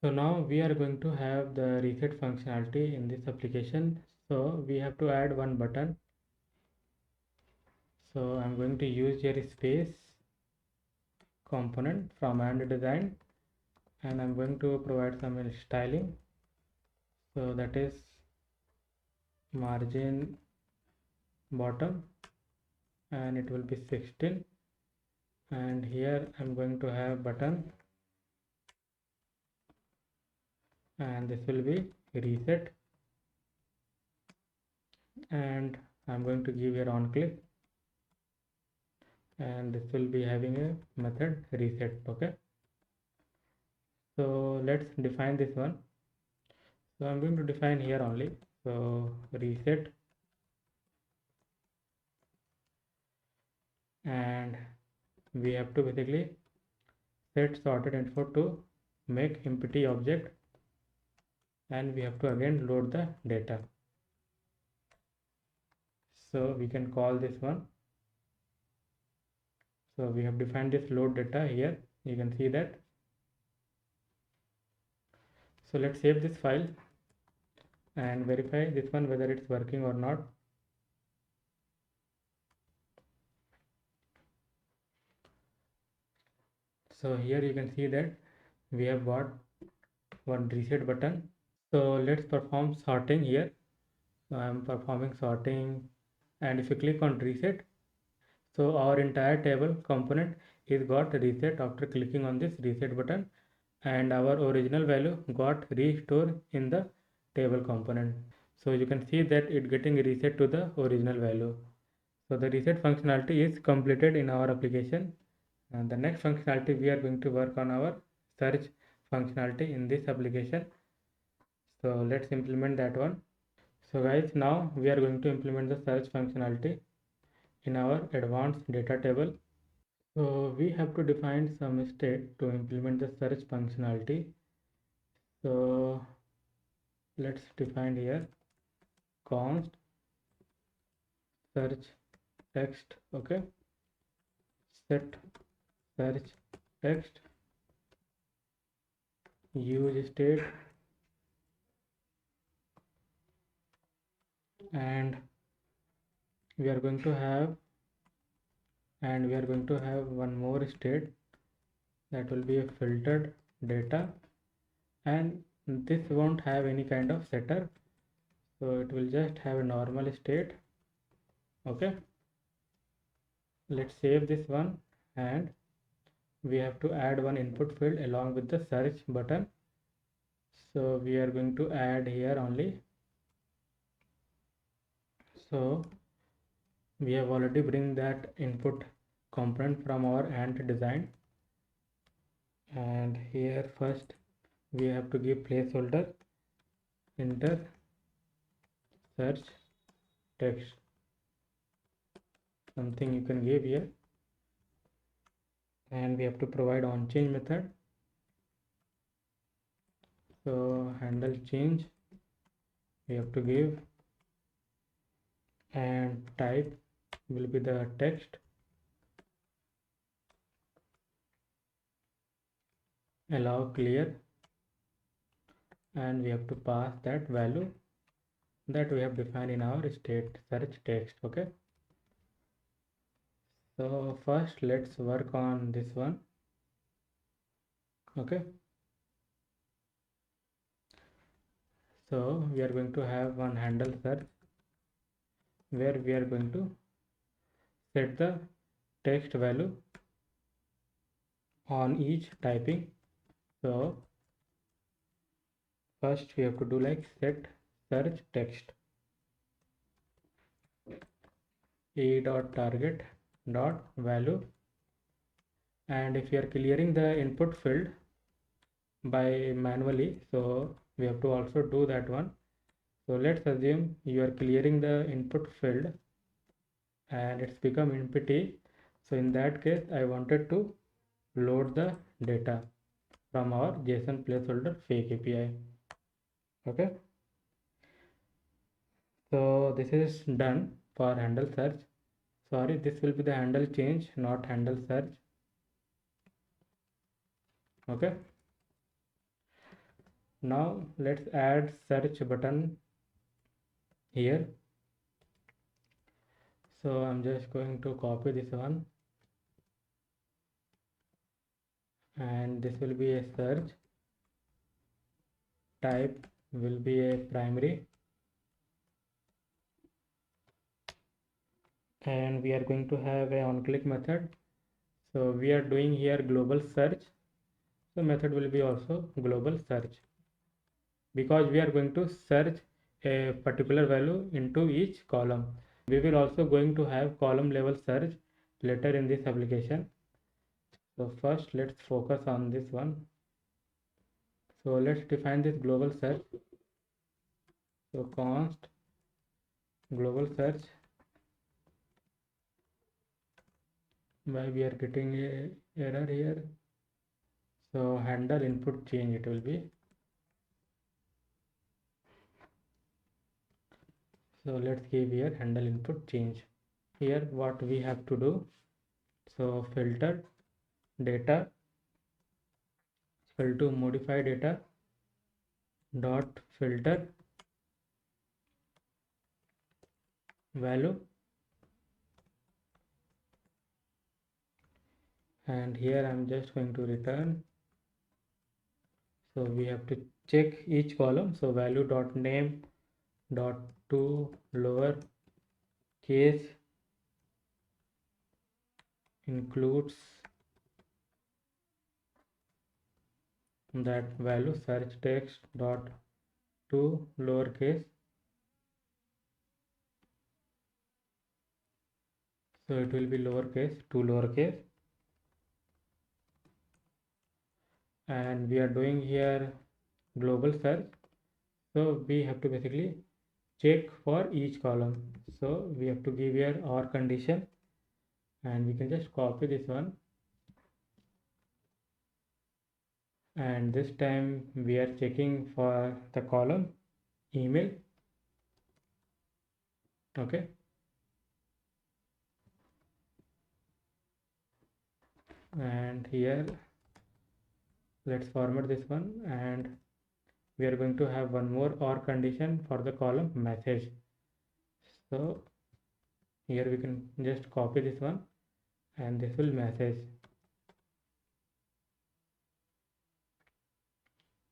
So now we are going to have the reset functionality in this application. So we have to add one button. So I'm going to use here space component from and design, and I'm going to provide some styling. So that is margin bottom, and it will be 16, and here I'm going to have button, and this will be reset, and I'm going to give here on click, and this will be having a method reset. Okay, so let's define this one. So I'm going to define here only. So reset, and we have to basically set sorted info to make empty object, and we have to again load the data. So we can call this one. So we have defined this load data here, you can see that. So let's save this file and verify this one whether it's working or not. So here you can see that we have got one reset button. So let's perform sorting here. So I am performing sorting, and if you click on reset, so our entire table component is got reset after clicking on this reset button, and our original value got restored in the table component. So you can see that it getting reset to the original value. So the reset functionality is completed in our application. And the next functionality we are going to work on our search functionality in this application. So let's implement that one. So guys, now we are going to implement the search functionality in our advanced data table. So we have to define some state to implement the search functionality. So let's define here const search text. Okay, set search text, use state, and we are going to have one more state, that will be a filtered data, and this won't have any kind of setter, so it will just have a normal state. Okay, let's save this one, and we have to add one input field along with the search button. So we are going to add here only. So we have already bring that input component from our ant design, and here first we have to give placeholder enter search text, something you can give here, and we have to provide on change method. So handle change we have to give, and type will be the text, allow clear, and we have to pass that value that we have defined in our state search text. Okay, so first let's work on this one. Okay, so we are going to have one handle search where we are going to set the text value on each typing. So first we have to do like set search text a dot target dot value, and if you are clearing the input field by manually, so we have to also do that one. So let's assume you are clearing the input field and it's become empty. So in that case I wanted to load the data from our JSON placeholder fake API. Okay, so this is done for handle search. Sorry, this will be the handle change, not handle search. Okay, now let's add search button here. So I'm just going to copy this one, and this will be a search, type will be a primary, and we are going to have a on click method. So we are doing here global search, so method will be also global search, because we are going to search a particular value into each column. We will also going to have column level search later in this application. So first let's focus on this one. So let's define this global search. So const global search, why we are getting a error here. So handle input change it will be. So let's give here handle input change. Here what we have to do, so filter data equal to modify data dot filter value, and here I'm just going to return. So we have to check each column. So value dot name dot to lower case includes that value search text dot to lowercase. So it will be lowercase to lowercase, and we are doing here global search. So we have to basically check for each column. So we have to give here or condition, and we can just copy this one, and this time we are checking for the column email. Okay, and here let's format this one, and we are going to have one more or condition for the column message. So here we can just copy this one, and this will message,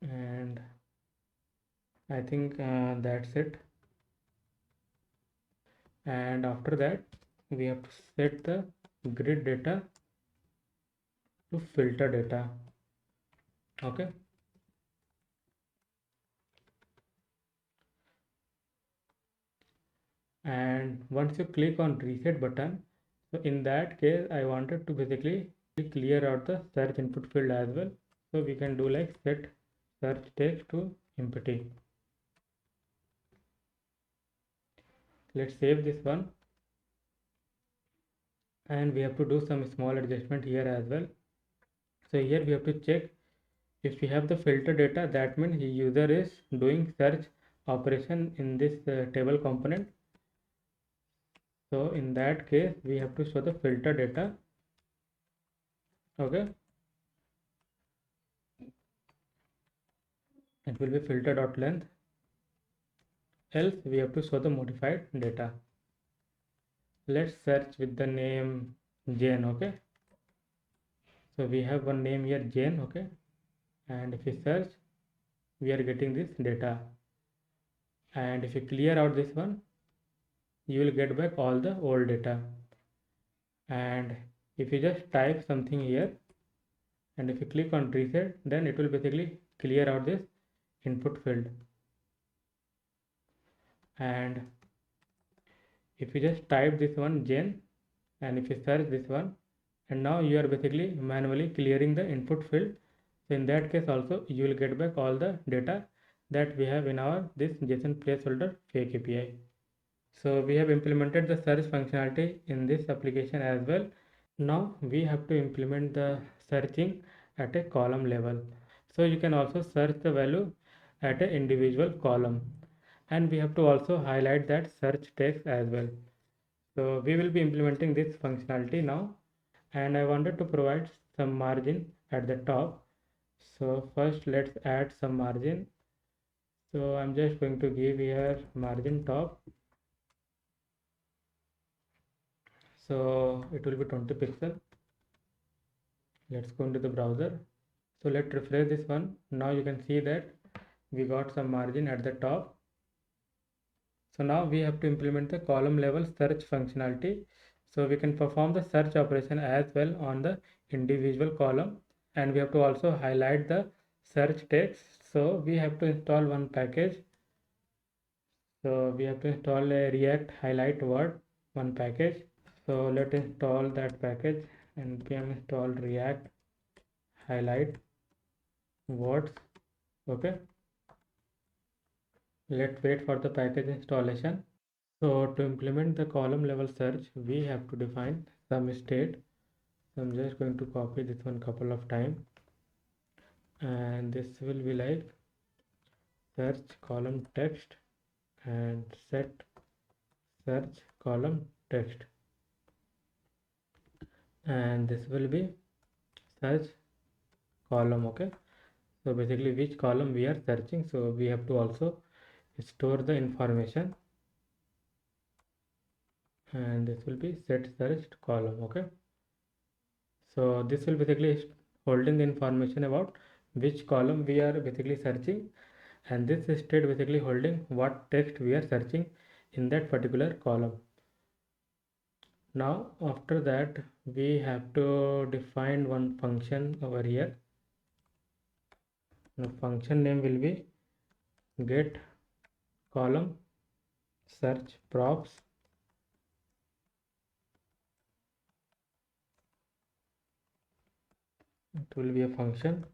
and I think that's it. And after that we have to set the grid data to filter data. Okay, and once you click on reset button, so in that case I wanted to basically clear out the search input field as well. So we can do like set search text to empty. Let's save this one, and we have to do some small adjustment here as well. So here we have to check if we have the filter data, that means user is doing search operation in this table component. So in that case we have to show the filter data. Okay, it will be filter.length, else we have to show the modified data. Let's search with the name Jane. Okay, so we have one name here, Jane. Okay, and if we search, we are getting this data, and if you clear out this one, you will get back all the old data. And if you just type something here, and if you click on reset, then it will basically clear out this input field. And if you just type this one Jane, and if you search this one, and now you are basically manually clearing the input field. So in that case also you will get back all the data that we have in our this JSON placeholder fake API. So we have implemented the search functionality in this application as well. Now we have to implement the searching at a column level. So you can also search the value at an individual column, and we have to also highlight that search text as well. So we will be implementing this functionality now, and I wanted to provide some margin at the top. So first let's add some margin. So I'm just going to give here margin top. So it will be 20 pixel. Let's go into the browser. So let's refresh this one. Now you can see that we got some margin at the top. So now we have to implement the column level search functionality. So we can perform the search operation as well on the individual column, and we have to also highlight the search text. So we have to install one package. So we have to install a React highlight word, one package. So let's install that package, and npm install React highlight words. Okay, let's wait for the package installation. So to implement the column level search, we have to define some state. So I'm just going to copy this one couple of times, and this will be like search column text and set search column text, and this will be search column. Okay, so basically which column we are searching, so we have to also store the information, and this will be set searched column. Okay, so this will basically holding the information about which column we are basically searching, and this state basically holding what text we are searching in that particular column. Now after that we have to define one function over here. The function name will be get column search props. It will be a function.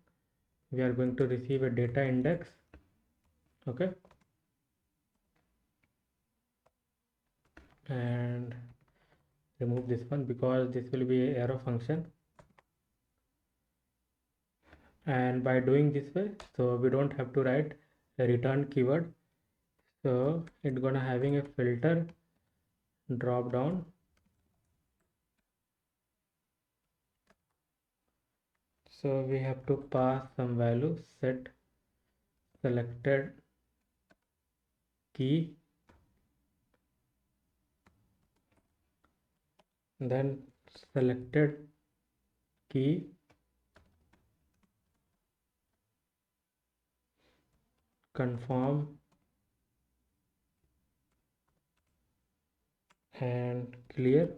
We are going to receive a data index. Okay, and remove this one because this will be a arrow function, and by doing this way, so we don't have to write a return keyword. So it's gonna having a filter drop down. So we have to pass some value, set selected key, then selected key, confirm, and clear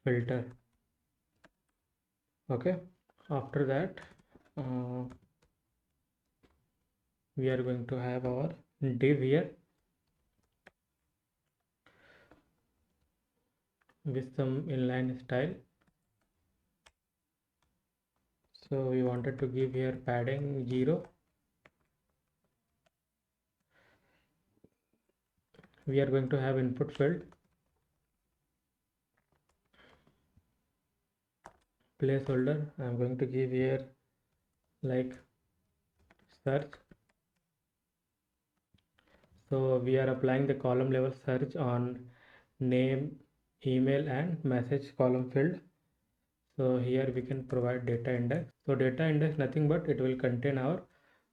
filter. Okay, after that we are going to have our div here with some inline style. So we wanted to give here padding 0. We are going to have input field, placeholder. I am going to give here like search. So we are applying the column level search on name, email, and message column field. So here we can provide data index. So data index nothing but it will contain our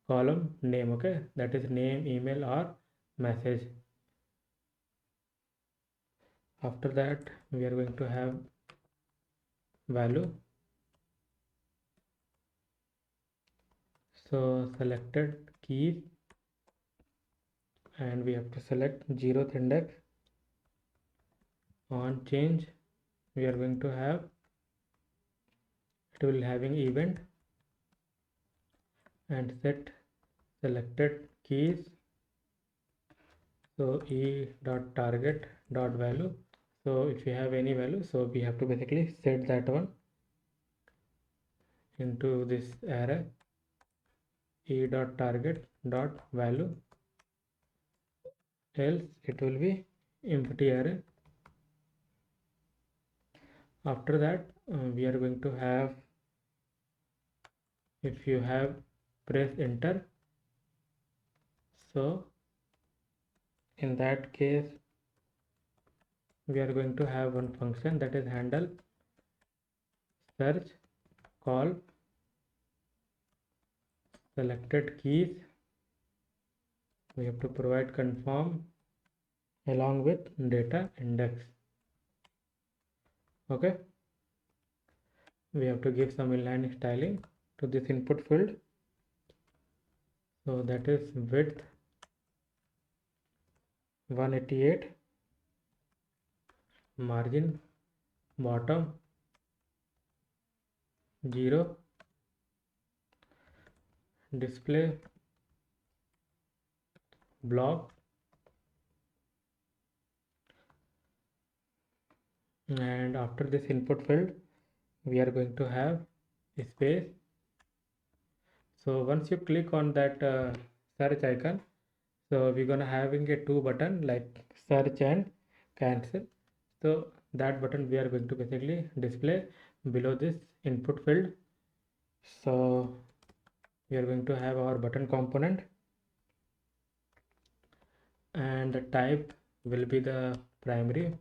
column name. Okay, that is name, email, or message. After that we are going to have value. So selected keys, and we have to select 0th index. On change we are going to have, it will having event, and set selected keys. So e dot target dot value. So if you have any value, so we have to basically set that one into this array, e dot target dot value, else it will be empty array. After that we are going to have, if you have press enter, so in that case we are going to have one function, that is handle search call selected keys. We have to provide confirm along with data index. Okay, we have to give some inline styling to this input field. So that is width 188, margin bottom 0, display block, and after this input field we are going to have space. So once you click on that search icon, so we're gonna having a two button like search and cancel. So that button we are going to basically display below this input field. So we are going to have our button component, and the type will be the primary.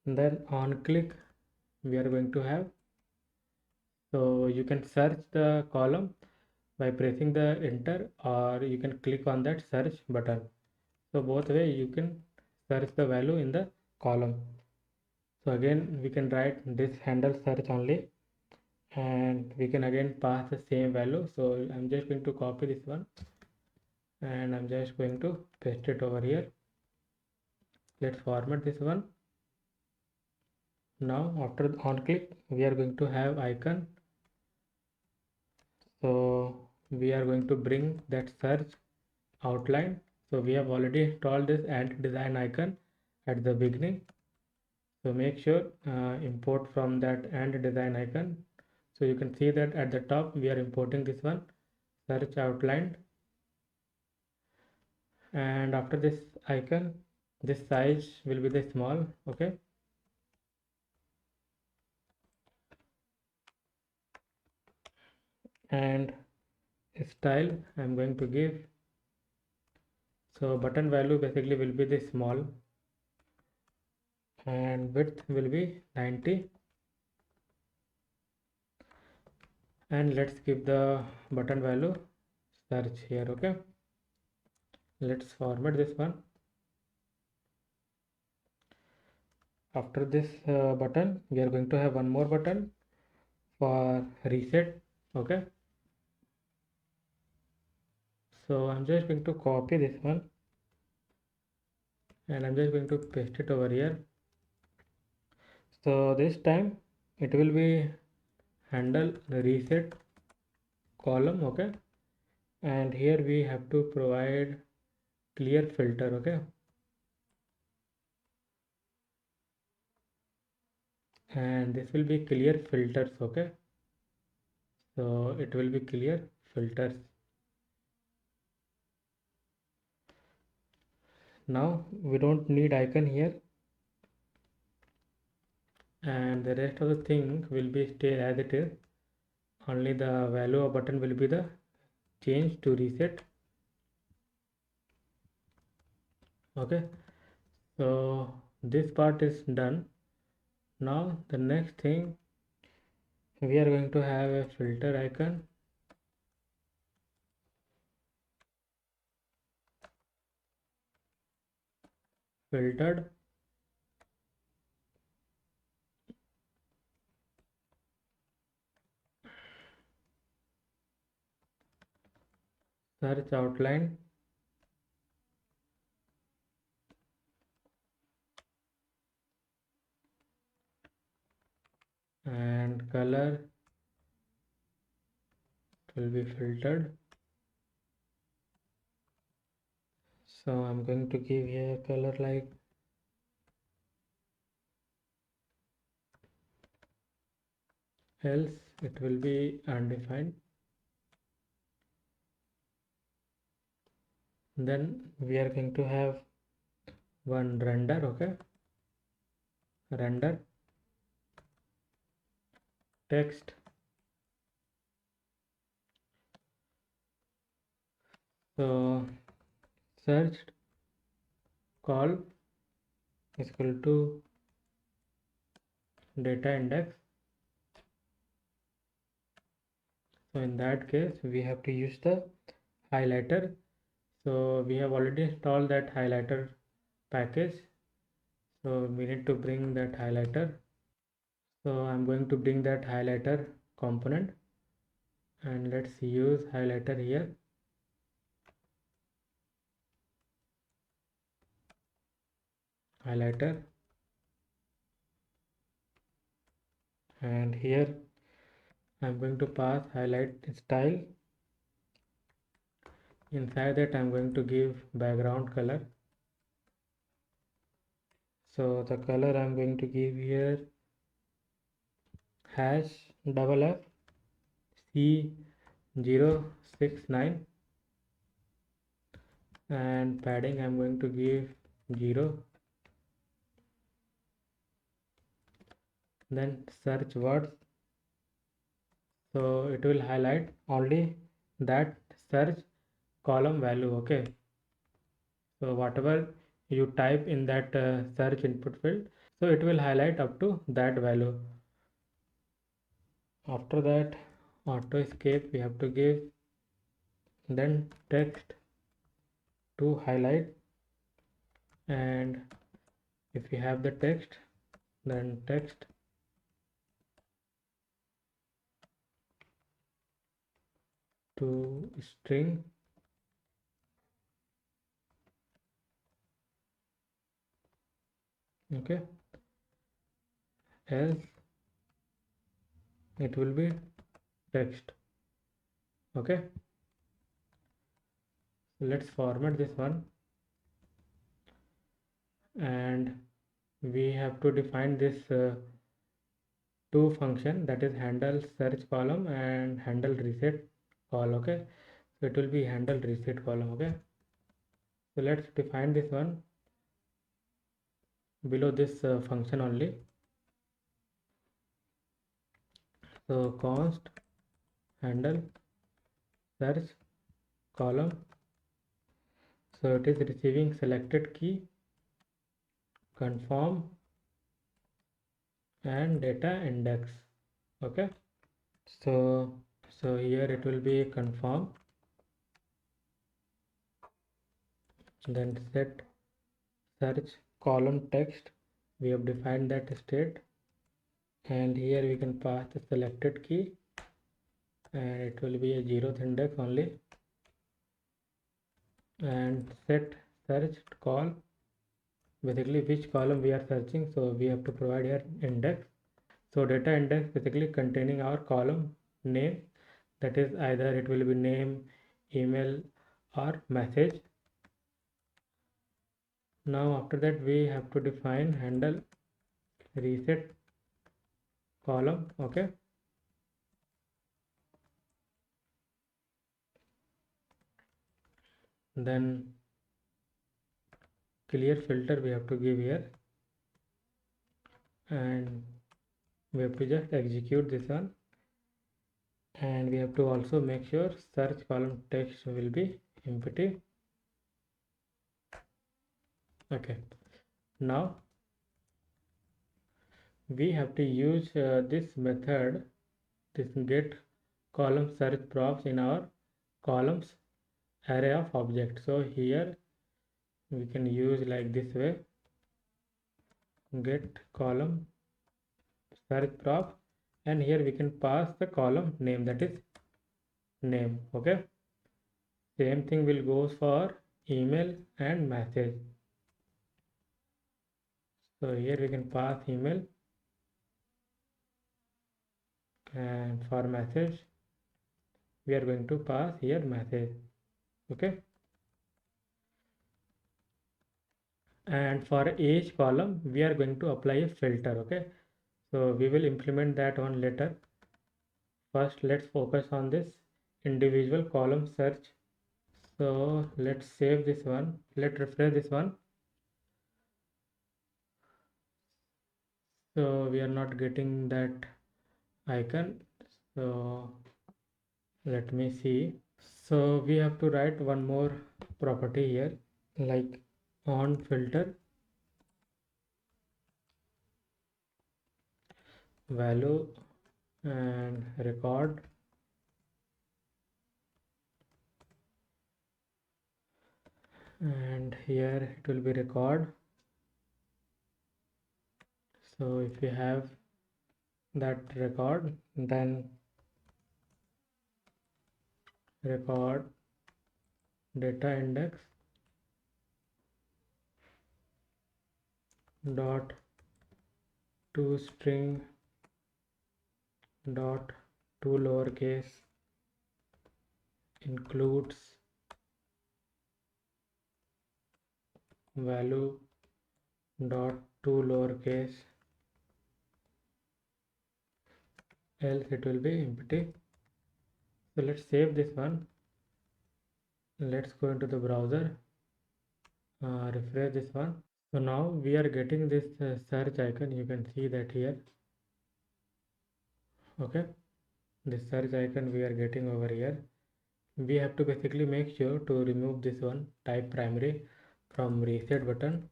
And then on click we are going to have, so you can search the column by pressing the enter, or you can click on that search button. So both way you can search the value in the column. So again we can write this handle search only, and we can again pass the same value. So I'm just going to copy this one, and I'm just going to paste it over here. Let's format this one. Now after on click we are going to have icon. So we are going to bring that search outline. So we have already installed this add design icon at the beginning. So make sure import from that and design icon. So you can see that at the top we are importing this one, search outline, and after this icon this size will be the small. Okay, and style I'm going to give, so button value basically will be the small and width will be 90, and let's give the button value search here. Okay, let's format this one. After this button we are going to have one more button for reset. Okay, so I'm just going to copy this one and I'm just going to paste it over here. So this time it will be handle reset column. Okay, and here we have to provide clear filter. Okay, and this will be clear filters. Okay, so it will be clear filters. Now we don't need icon here, and the rest of the thing will be stay as it is. Only the value of button will be the change to reset. Okay, so this part is done. Now the next thing, we are going to have a filter icon. Filtered, search outline, and color will be filtered. So I'm going to give here color like else it will be undefined. Then we are going to have one render. Okay, render text. So searched call is equal to data index. So in that case we have to use the highlighter. So we have already installed that highlighter package, so we need to bring that highlighter. So I'm going to bring that highlighter component, and let's use highlighter here. Highlighter, and here I'm going to pass highlight style. Inside that I'm going to give background color. So the color I'm going to give here hash double F C069, and padding I'm going to give 0. Then search words, so it will highlight only that search column value. Okay, so whatever you type in that search input field, so it will highlight up to that value. After that auto escape we have to give, then text to highlight, and if you have the text, then text to string. Okay, else it will be text. Okay, so let's format this one, and we have to define this two function, that is handle search column and handle reset call. Okay, so it will be handle reset column. Okay, so let's define this one below this function only. So const handle search column. So it is receiving selected key, confirm, and data index. Okay, so here it will be confirm, then set search column text. We have defined that state, and here we can pass the selected key, and it will be a 0th index only, and set search call, basically which column we are searching, so we have to provide here index. So data index basically containing our column name, that is either it will be name, email, or message. Now after that we have to define handle reset column. Okay, then clear filter we have to give here, and we have to just execute this one, and we have to also make sure search column text will be empty. Okay, now we have to use this method, this get column search props in our columns array of objects. So here we can use like this way, get column search prop, and here we can pass the column name, that is name. Okay, same thing will go for email and message. So here we can pass email, and for message we are going to pass here message. Okay, and for each column we are going to apply a filter. Okay, so we will implement that one later. First let's focus on this individual column search. So let's save this one, let's refresh this one. So we are not getting that icon, so let me see. So we have to write one more property here, like on filter value and record, and here it will be record. So if we have that record, then record data index dot to string dot to lowercase includes value dot to lowercase, else it will be empty. So let's save this one. Let's go into the browser, refresh this one. So now we are getting this search icon. You can see that here. Okay, this search icon we are getting over here. We have to basically make sure to remove this one type primary from reset button,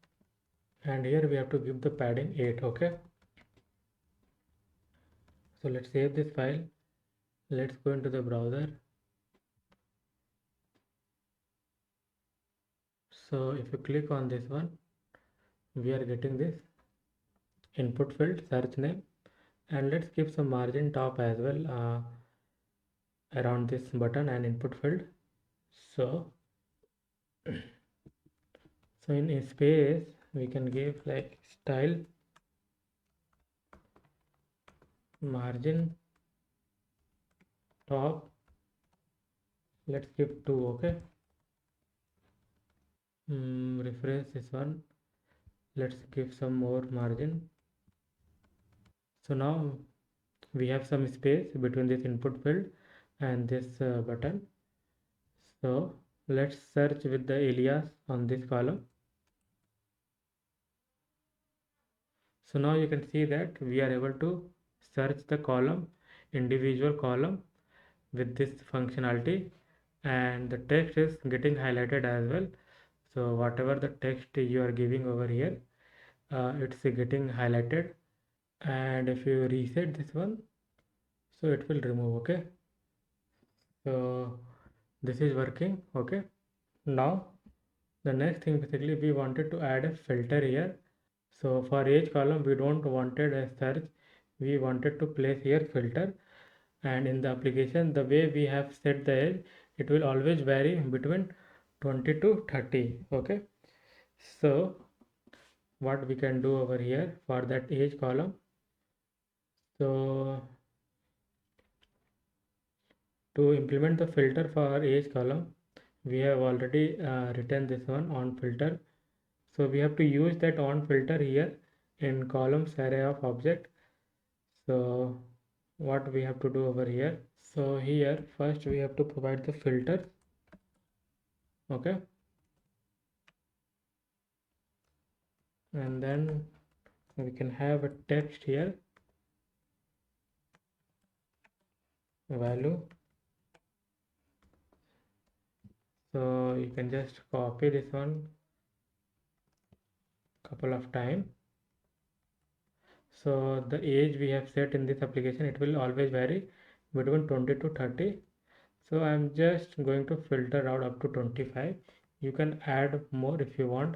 and here we have to give the padding 8. Okay, so let's save this file. Let's go into the browser. So if you click on this one, we are getting this input field search name, and let's give some margin top as well around this button and input field. So in space we can give like style margin top, let's give 2. Okay, refresh this one, let's give some more margin. So now we have some space between this input field and this button. So let's search with the alias on this column. So now you can see that we are able to search the column, individual column, with this functionality, and the text is getting highlighted as well. So whatever the text you are giving over here, it's getting highlighted, and if you reset this one, so it will remove. Okay, so this is working. Okay, now the next thing, basically we wanted to add a filter here. So for each column we don't wanted a search, we wanted to place here filter, and in the application the way we have set the age, it will always vary between 20 to 30. Okay, so what we can do over here for that age column, so to implement the filter for age column, we have already written this one on filter. So we have to use that on filter here in columns array of object. So what we have to do over here, so here first we have to provide the filter. Okay, and then we can have a text here, value. So you can just copy this one couple of times. So the age we have set in this application, it will always vary between 20 to 30. So I'm just going to filter out up to 25. You can add more if you want.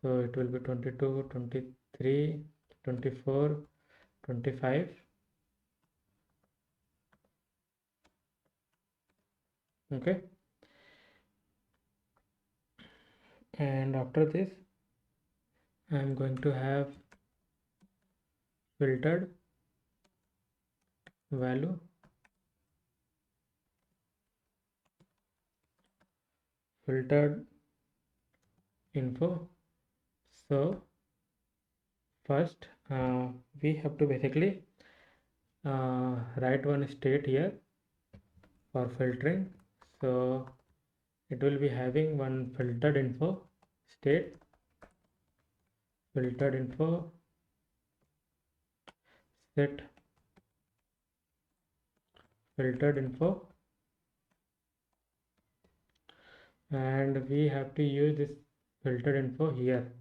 So it will be 22, 23, 24, 25. Okay, and after this I'm going to have filtered value, filtered info. So first we have to basically write one state here for filtering. So it will be having one filtered info state, filtered info set filtered info, and we have to use this filtered info here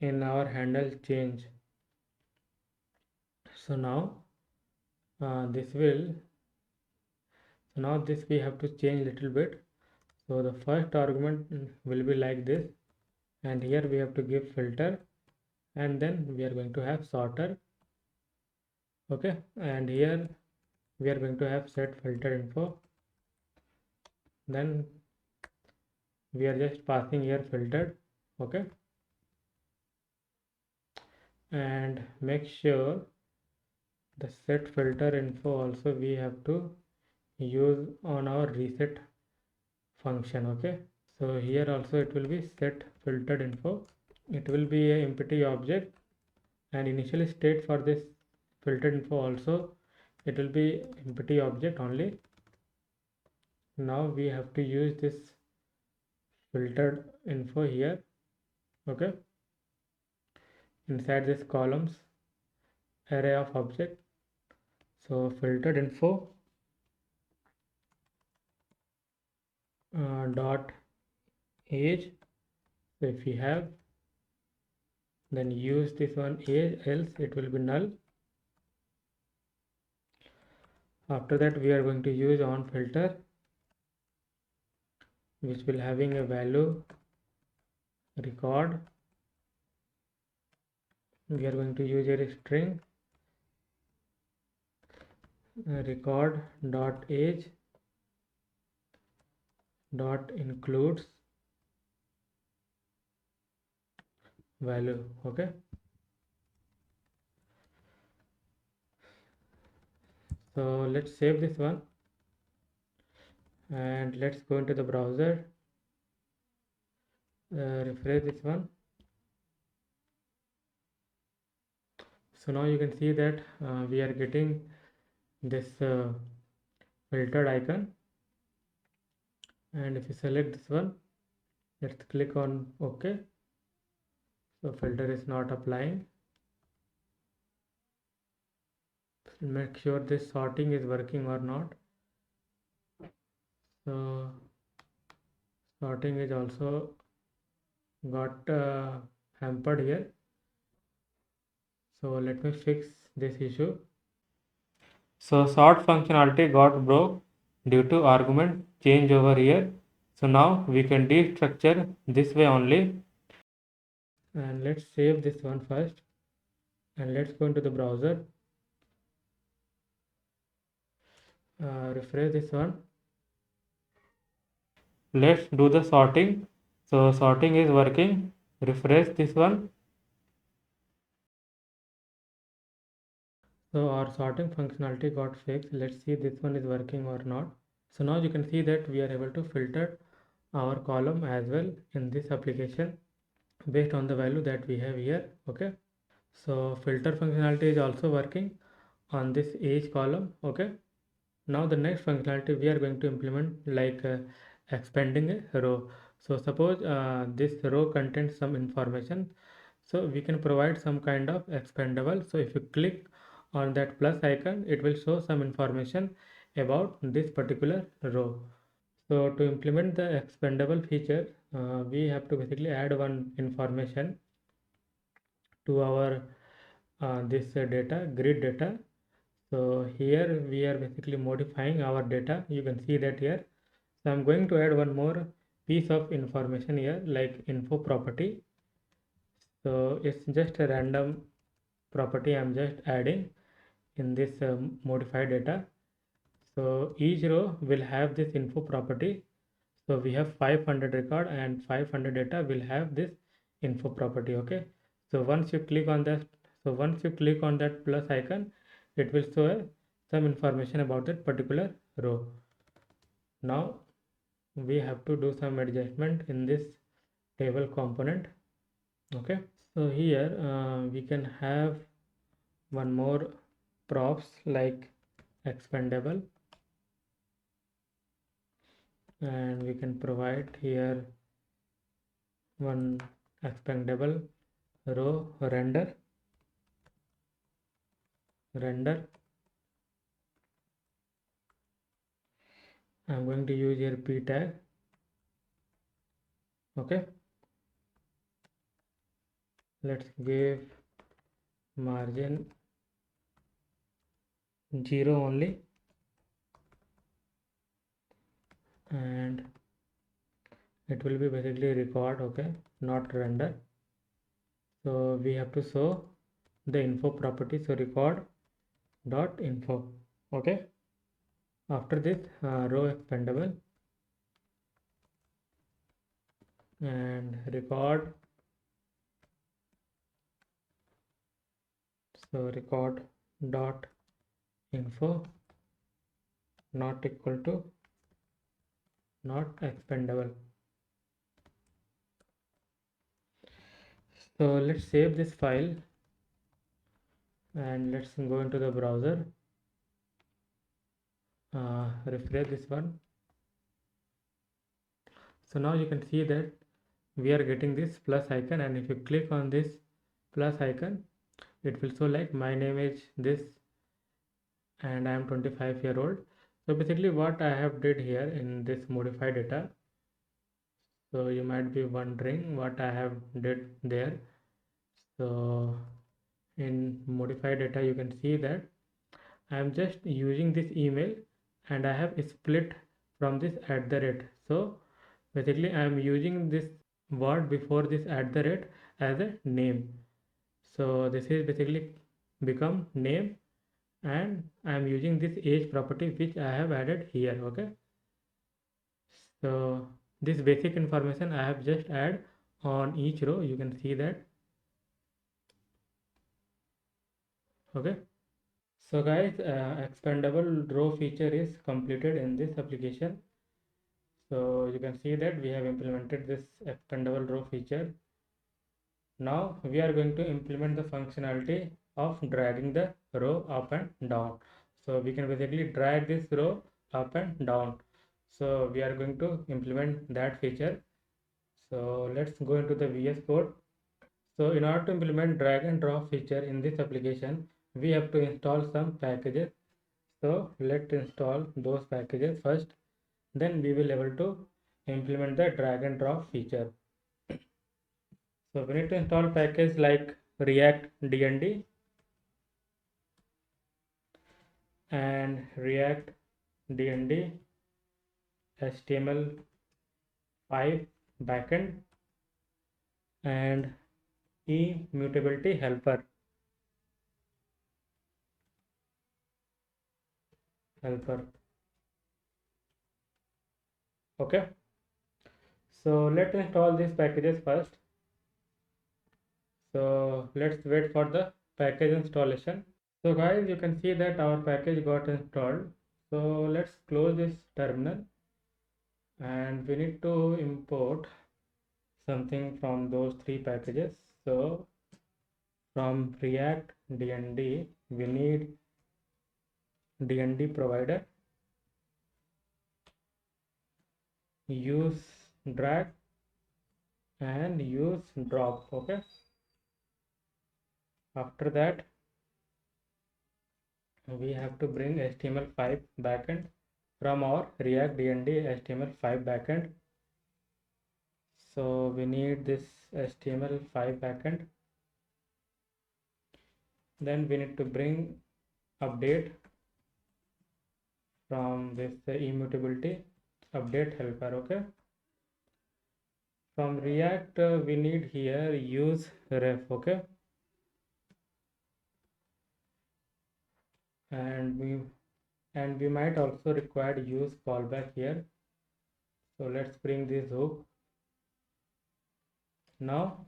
in our handle change. So now this will, so now this we have to change little bit. So the first argument will be like this, and here we have to give filter, and then we are going to have sorter. Okay, and here we are going to have set filter info, then we are just passing here filtered. Okay, and make sure the set filter info also we have to use on our reset function. Okay, so here also it will be set filtered info, it will be a empty object, and initial state for this filtered info also it will be empty object only. Now we have to use this filtered info here. Okay, inside this columns array of object. So filtered info dot age. So if we have, then use this one age, else it will be null. After that we are going to use on filter, which will having a value record. We are going to use a string record dot age dot includes value. Okay, so let's save this one and let's go into the browser, refresh this one. So now you can see that we are getting this filtered icon, and if you select this one, let's click on OK. So filter is not applying. Make sure this sorting is working or not. So sorting is also got hampered here. So let me fix this issue. So sort functionality got broke due to argument change over here. So now we can destructure this way only. And let's save this one first. And let's go into the browser. Refresh this one. Let's do the sorting. So sorting is working. Refresh this one. So our sorting functionality got fixed. Let's see this one is working or not. So now you can see that we are able to filter our column as well in this application based on the value that we have here. Okay. So filter functionality is also working on this age column. Okay. Now the next functionality we are going to implement like expanding a row. So suppose this row contains some information, so we can provide some kind of expandable. So if you click on that plus icon, it will show some information about this particular row. So to implement the expandable feature, we have to basically add one information to our this data grid data. So here we are basically modifying our data. You can see that here. So I'm going to add one more piece of information here like info property. So it's just a random property I'm just adding in this modified data. So each row will have this info property. So we have 500 record and 500 data will have this info property. Okay. So once you click on that, plus icon, it will show some information about that particular row. Now we have to do some adjustment in this table component. Okay. So here we can have one more props like expandable, and we can provide here one expandable row render. I'm going to use here p tag. Okay, let's give margin 0 only, and it will be basically record. Okay, not render. So we have to show the info property, so record dot info. Okay, after this row expandable and record, so record dot info not equal to not expandable. So let's save this file and let's go into the browser. Refresh this one. So now you can see that we are getting this plus icon, and if you click on this plus icon, it will show like my name is this and I am 25-year-old. So basically what I have did here in this modified data, so you might be wondering what I have did there. So in modified data you can see that I am just using this email and I have split from this at the rate. So basically I am using this word before this at the rate as a name. So this is basically become name, and I am using this age property which I have added here. Okay. So this basic information I have just add on each row. You can see that. Okay. So guys, expandable row feature is completed in this application. So you can see that we have implemented this expandable row feature. Now we are going to implement the functionality of dragging the row up and down. So we can basically drag this row up and down. So we are going to implement that feature. So let's go into the VS Code. So in order to implement drag and drop feature in this application, we have to install some packages. So let's install those packages first. then we will able to implement the drag and drop feature. So we need to install package like React DND and React DND HTML5 backend and immutability helper. Okay, so let's install these packages first. So let's wait for the package installation. So guys, you can see that our package got installed. So let's close this terminal and we need to import something from those three packages. So from React DND, we need DND provider, use drag and use drop. Okay, after that we have to bring HTML5 backend from our React DND HTML5 backend. So we need this HTML5 backend. Then we need to bring update from this immutability update helper. Okay, from React we need here use ref. Okay, and we might also require use callback here. So let's bring this hook. Now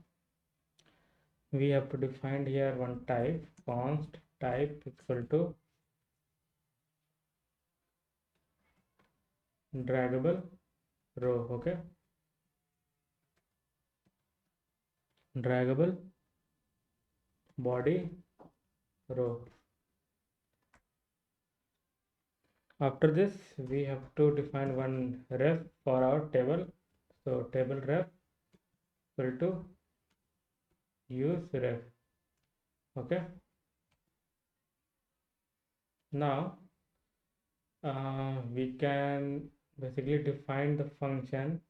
we have to define here one type, const type equal to draggable row. Okay, draggable body row. After this we have to define one ref for our table. So table ref equal to use ref. Okay, now we can basically define the function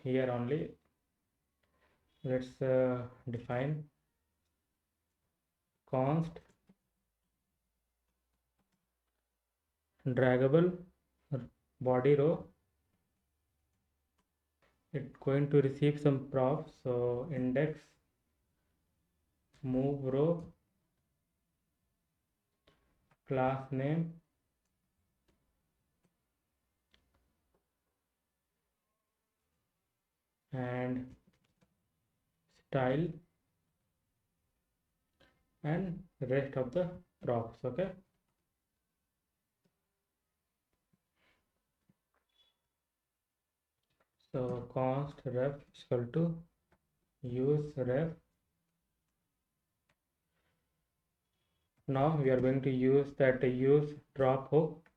here only. Let's define const draggable body row. It's going to receive some props, so index move row, class name, and style, and rest of the props. Okay, so const ref is equal to use ref. Now we are going to use that use drop hook.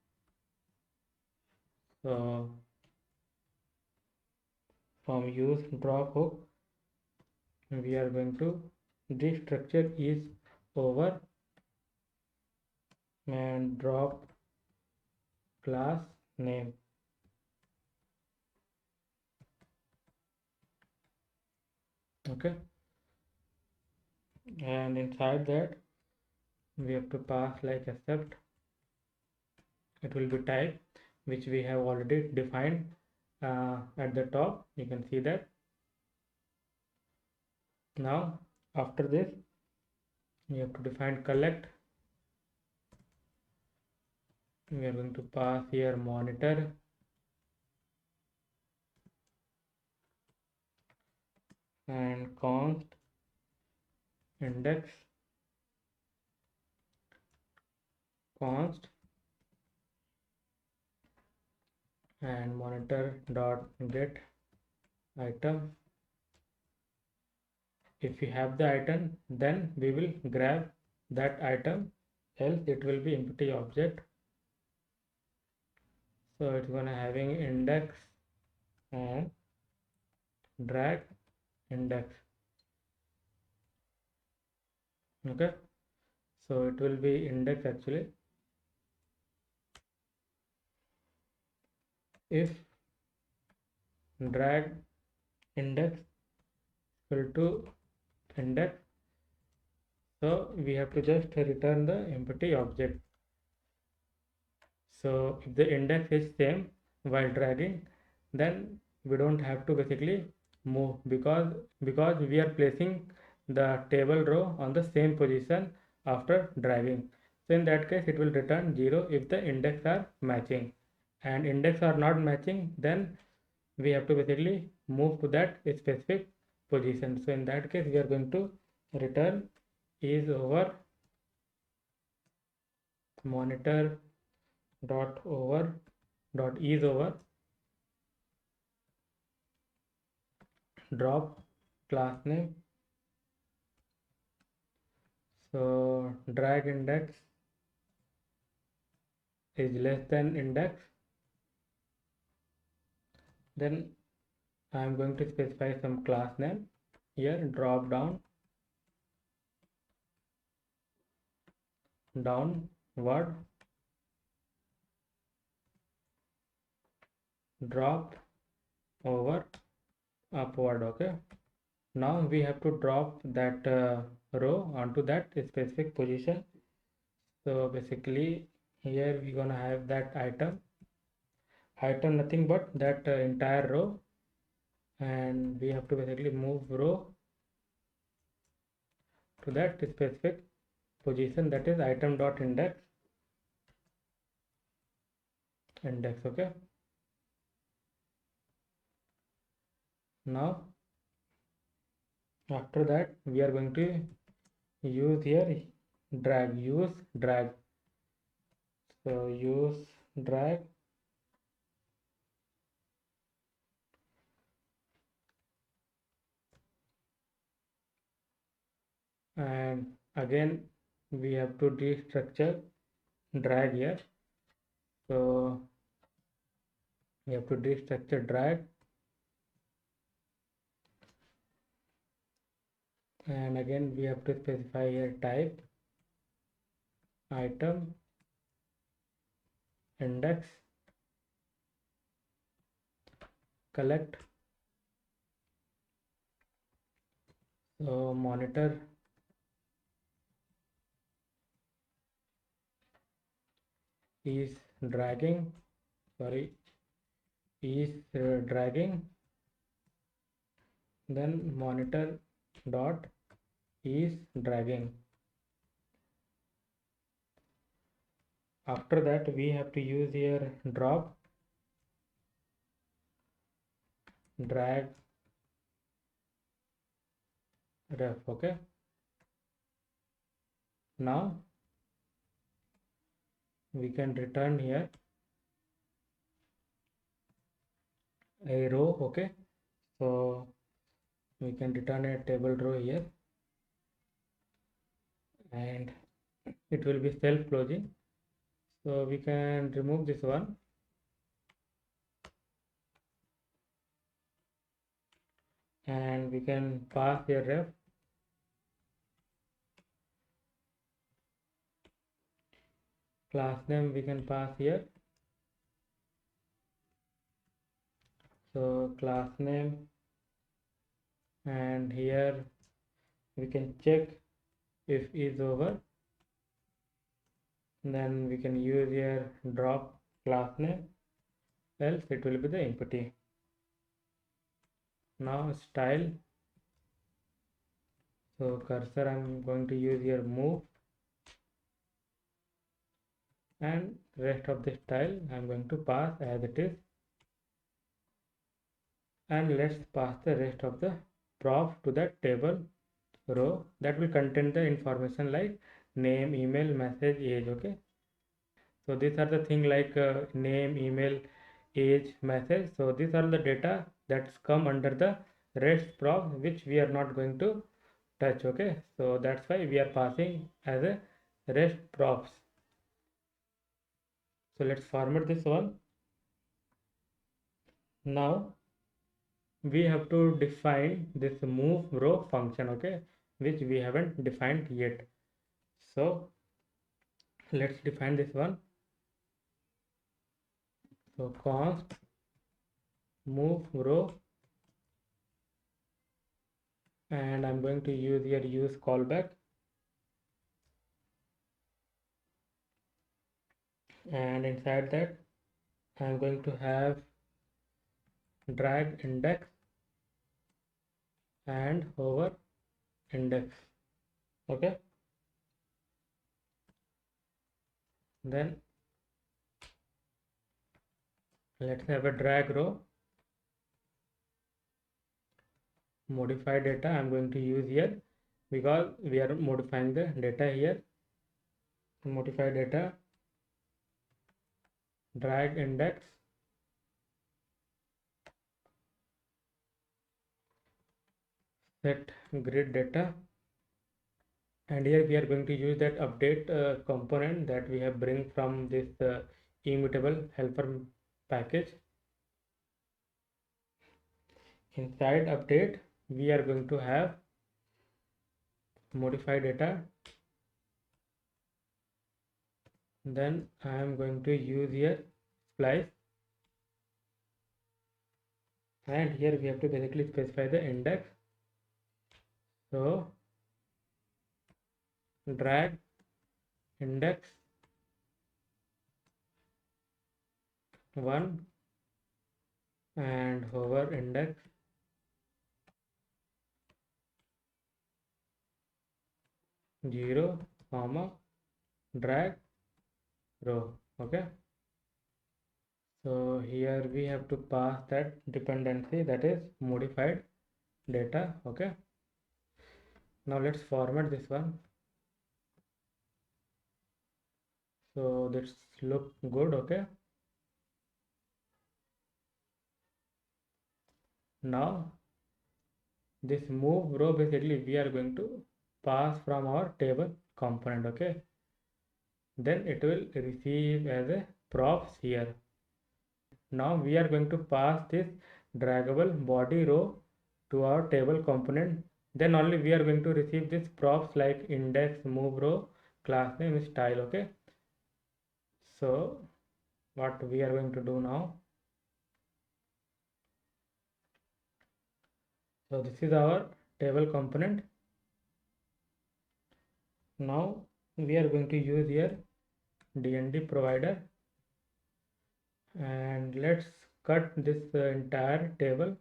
So from use drop hook we are going to, this structure is over and drop class name. Okay, and inside that we have to pass like accept. It will be type which we have already defined at the top. You can see that. Now after this we have to define collect. We are going to pass here monitor and const index const and monitor dot get item. If we have the item, then we will grab that item, else it will be empty object. So it's gonna having index and drag index. Okay, so it will be index actually. if drag index equal to index, so we have to just return the empty object. So if the index is same while dragging, then we don't have to basically move, because we are placing the table row on the same position after dragging. So in that case it will return 0 if the index are matching, and index are not matching, then we have to basically move to that specific position. So in that case we are going to return is over monitor dot over dot is over drop class name. So drag index is less than index, then I am going to specify some class name here. Drop downward drop over upward. Okay, now we have to drop that row onto that specific position. So basically here we're gonna have that item nothing but that entire row, and we have to basically move row to that specific position, that is item dot index. Okay, now after that we are going to use here use drag. So use drag, and again we have to destructure drag here. So we have to destructure drag, and again we have to specify here type item index collect. So monitor is dragging, sorry, is dragging, then monitor dot is dragging. After that we have to use here drop drag ref. Okay, now we can return here a row. Okay, so we can return a table row here, and it will be self closing. So we can remove this one, and we can pass here ref class name, we can pass here. So class name, and here we can check if is over, then we can use here drop class name, else it will be the empty. Now style, so cursor I'm going to use here move, and rest of the style I'm going to pass as it is, and let's pass the rest of the prop to that table row that will contain the information like name, email, message, age. Okay, so these are the thing like name, email, age, message. So these are the data that's come under the rest prop which we are not going to touch. Okay, so that's why we are passing as a rest props. So let's format this one. Now we have to define this move row function, okay, which we haven't defined yet. So let's define this one. So const move row, and I'm going to use here use callback, and inside that I'm going to have drag index and hover index. Okay, then let's have a drag row, modify data I'm going to use here because we are modifying the data here. Modify data, drag index, set grid data, and here we are going to use that update component that we have bring from this immutable helper package. Inside update we are going to have modify data, then I am going to use here splice, and here we have to basically specify the index. So drag index 1 and hover index 0, comma, drag row. Okay, so here we have to pass that dependency, that is modified data. Okay, now let's format this one so this look good. Okay, now this move row basically we are going to pass from our table component. Okay, then it will receive as a props here. Now we are going to pass this draggable body row to our table component, then only we are going to receive this props like index, move row, class name, style. Okay, so what we are going to do now, so this is our table component. Now we are going to use here DND provider, and let's cut this entire table,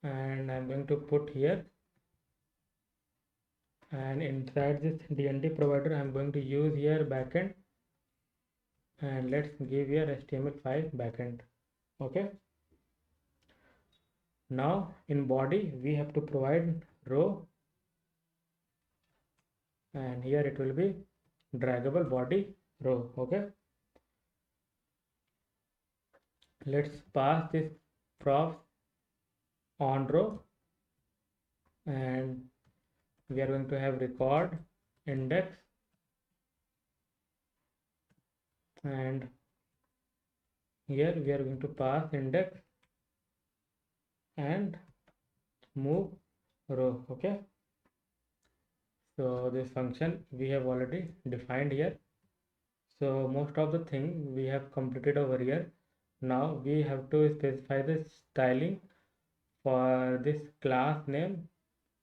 and I'm going to put here, and inside this DND provider I'm going to use here backend, and let's give here HTML5 backend. Okay, now in body we have to provide row, and here it will be draggable body row. Okay, let's pass this props on row, and we are going to have record index, and here we are going to pass index and move row. Okay, so this function we have already defined here, so most of the thing we have completed over here. Now we have to specify the styling for this class name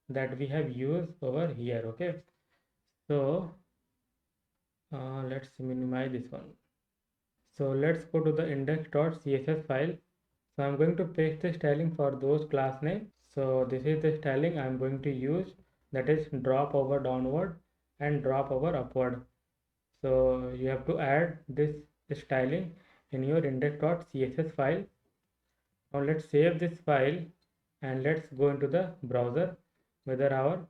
that we have used over here. Okay, so let's minimize this one. So let's go to the index.css file. So I'm going to paste the styling for those class names. So this is the styling I'm going to use, that is drop over downward and drop over upward. So you have to add this styling in your index.css file. Now let's save this file and let's go into the browser whether our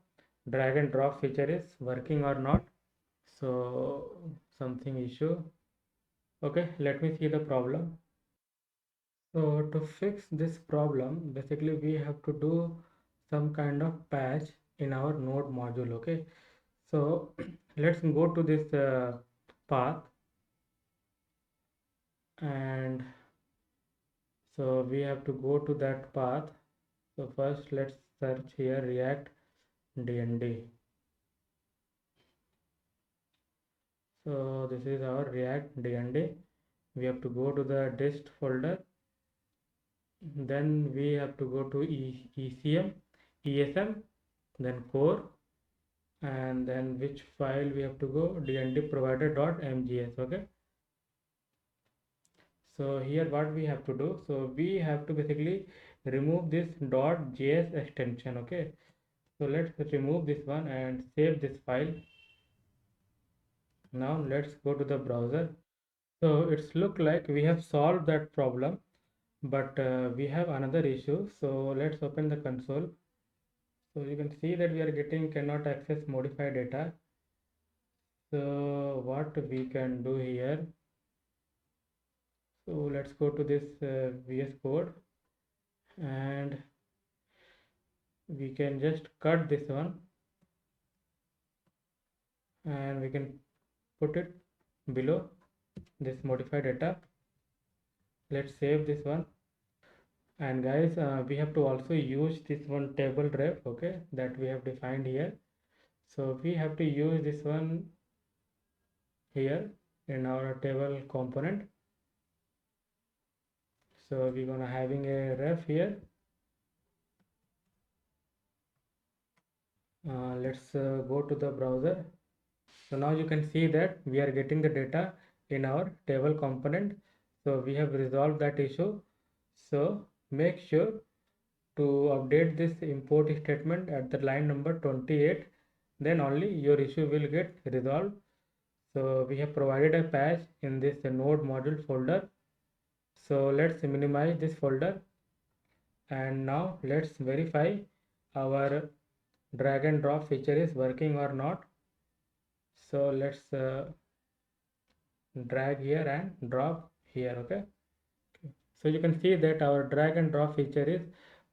drag and drop feature is working or not. So something issue. Okay, let me see the problem. So to fix this problem, basically we have to do some kind of patch in our node module. Okay, so let's go to this path, and so we have to go to that path. So first let's search here React DND. So this is our React DND, we have to go to the dist folder, then we have to go to ECM, ESM, then core, and then which file we have to go, dnd provider.mgs. Okay, so here what we have to do, so we have to basically remove this .js extension. Okay, so let's remove this one and save this file. Now let's go to the browser. So it's look like we have solved that problem, but we have another issue. So let's open the console. So you can see that we are getting cannot access modify data. So what we can do here, so let's go to this VS Code, and we can just cut this one and we can put it below this modify data. Let's save this one. And guys, we have to also use this one table ref, okay, that we have defined here. So we have to use this one here in our table component. So we're gonna having a ref here. Let's go to the browser. So now you can see that we are getting the data in our table component. So we have resolved that issue. So make sure to update this import statement at the line number 28, then only your issue will get resolved. So we have provided a patch in this node module folder. So let's minimize this folder, and now let's verify our drag and drop feature is working or not. So let's drag here and drop here. Okay, so you can see that our drag and drop feature is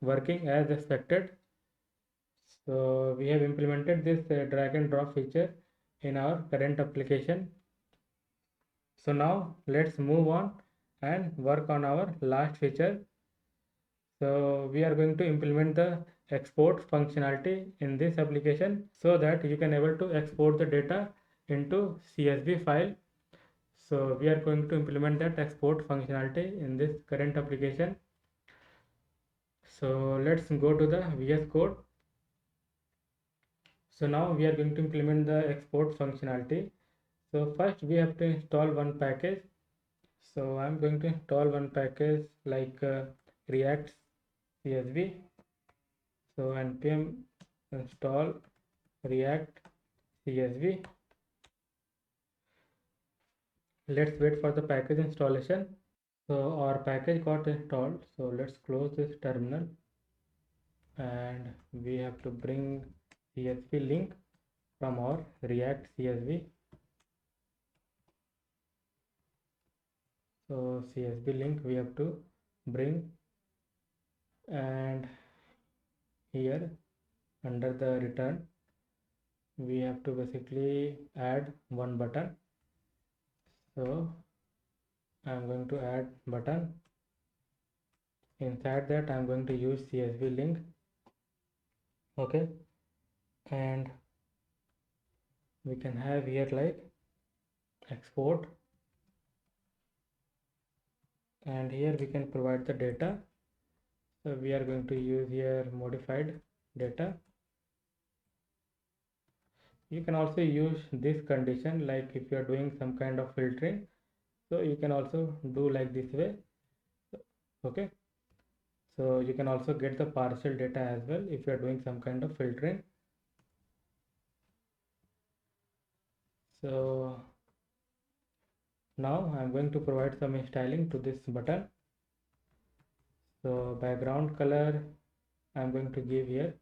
working as expected. So we have implemented this drag and drop feature in our current application. So now let's move on and work on our last feature. So we are going to implement the export functionality in this application so that you can able to export the data into CSV file. So we are going to implement that export functionality in this current application. So let's go to the VS Code. So now we are going to implement the export functionality. So first we have to install one package. So I'm going to install one package like React CSV. So npm install React CSV. Let's wait for the package installation. So our package got installed. So let's close this terminal, and we have to bring CSV link from our React CSV. So CSV link we have to bring, and here under the return we have to basically add one button. So I'm going to add button. Inside that I'm going to use CSV link. Okay, and we can have here like export, and here we can provide the data. So we are going to use here modified data. You can also use this condition, like if you are doing some kind of filtering, so you can also do like this way. Okay, so you can also get the partial data as well if you are doing some kind of filtering. So now I'm going to provide some styling to this button. So background color I'm going to give here.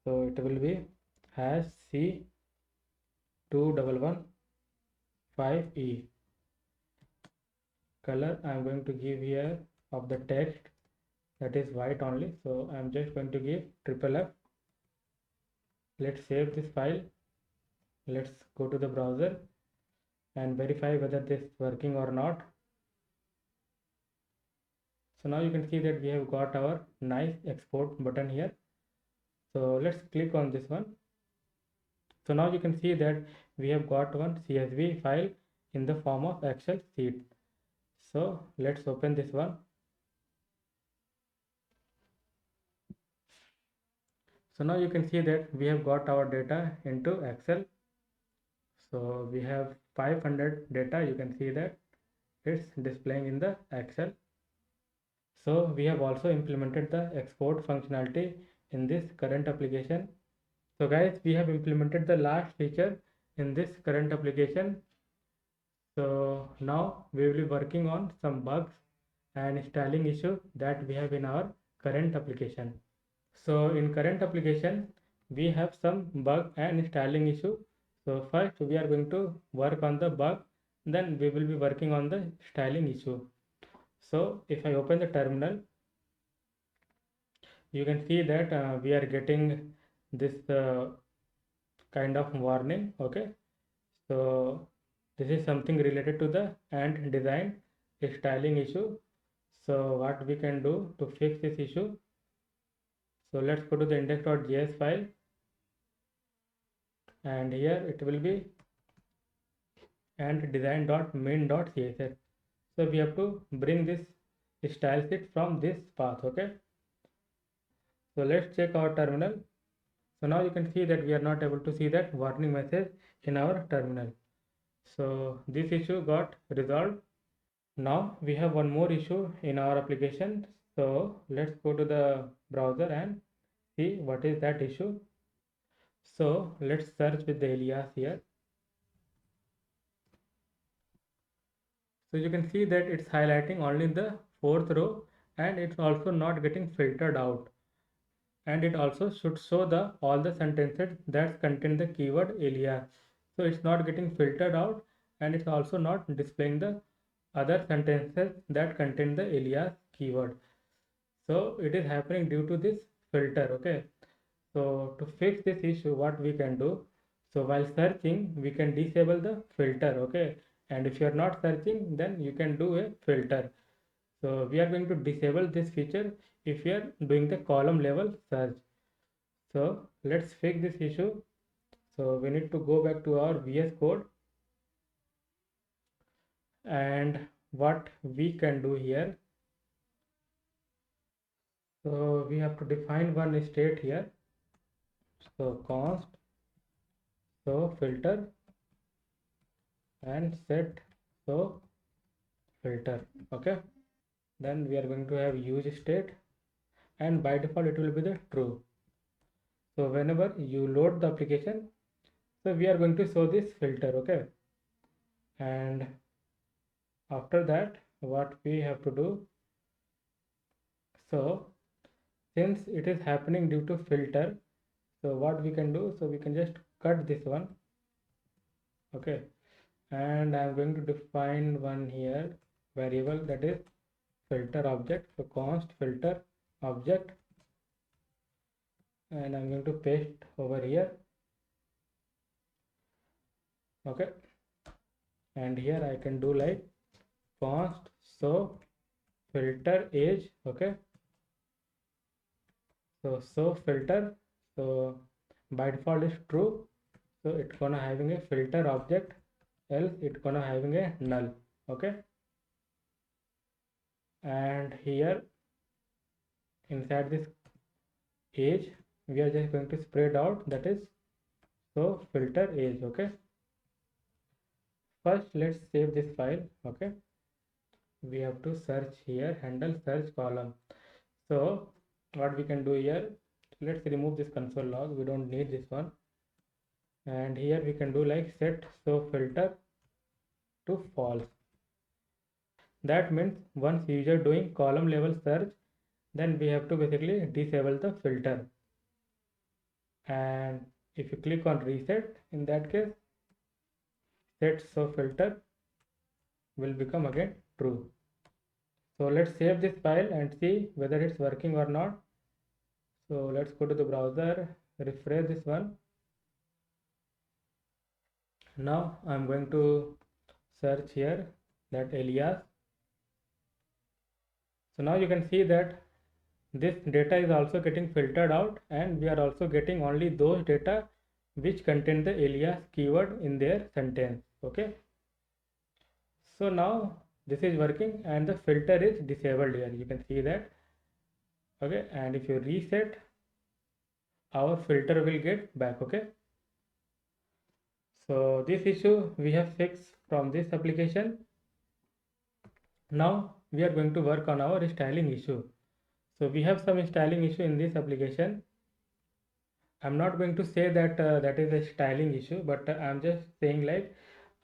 So it will be #C2115E. Color I'm going to give here of the text, that is white only. So I'm just going to give F. Let's save this file. Let's go to the browser and verify whether this is working or not. So now you can see that we have got our nice export button here. So let's click on this one. So now you can see that we have got one CSV file in the form of Excel sheet. So let's open this one. So now you can see that we have got our data into Excel. So we have 500 data. You can see that it's displaying in the Excel. So we have also implemented the export functionality in this current application. So guys, we have implemented the last feature in this current application. So now we will be working on some bugs and styling issue that we have in our current application. So in current application, we have some bug and styling issue. So first we are going to work on the bug, then we will be working on the styling issue. So if I open the terminal, you can see that we are getting this kind of warning. Okay, so this is something related to the and design styling issue. So what we can do to fix this issue? So let's go to the index.js file, and here it will be and design.main.css. So we have to bring this style sheet from this path. Okay, so let's check our terminal. So now you can see that we are not able to see that warning message in our terminal. So this issue got resolved. Now we have one more issue in our application. So let's go to the browser and see what is that issue. So let's search with the alias here. So you can see that it's highlighting only the fourth row, and it's also not getting filtered out. And it also should show the all the sentences that contain the keyword alias. So it's not getting filtered out, and it's also not displaying the other sentences that contain the alias keyword. So it is happening due to this filter. Okay, so to fix this issue, what we can do? So while searching, we can disable the filter. Okay, and if you are not searching, then you can do a filter. So we are going to disable this feature if we are doing the column level search. So let's fix this issue. So we need to go back to our VS Code, and what we can do here? So we have to define one state here. So const so filter and set so filter. Okay, then we are going to have use state, and by default it will be the true. So whenever you load the application, so we are going to show this filter. Okay, and after that what we have to do? So since it is happening due to filter, so what we can do? So we can just cut this one. Okay, and I'm going to define one here variable, that is filter object. So const filter object, and I'm going to paste over here. Okay, and here I can do like const so filter age. Okay, so filter, so by default is true, so it's gonna having a filter object, else it's gonna having a null. Okay, and here inside this age we are just going to spread out, that is so filter age. Okay, first let's save this file. Okay, we have to search here, handle search column. So what we can do here, let's remove this console log, we don't need this one. And here we can do like set so filter to false. That means once user doing column level search, then we have to basically disable the filter. And if you click on reset, in that case set so filter will become again true. So let's save this file and see whether it's working or not. So let's go to the browser, refresh this one. Now I'm going to search here that alias. So now you can see that this data is also getting filtered out, and we are also getting only those data which contain the alias keyword in their sentence. Okay, So now this is working and the filter is disabled here, you can see that. Okay, and if you reset, our filter will get back. Okay, so this issue we have fixed from this application. Now we are going to work on our styling issue. So we have some styling issue in this application. I'm not going to say that that is a styling issue, but I'm just saying like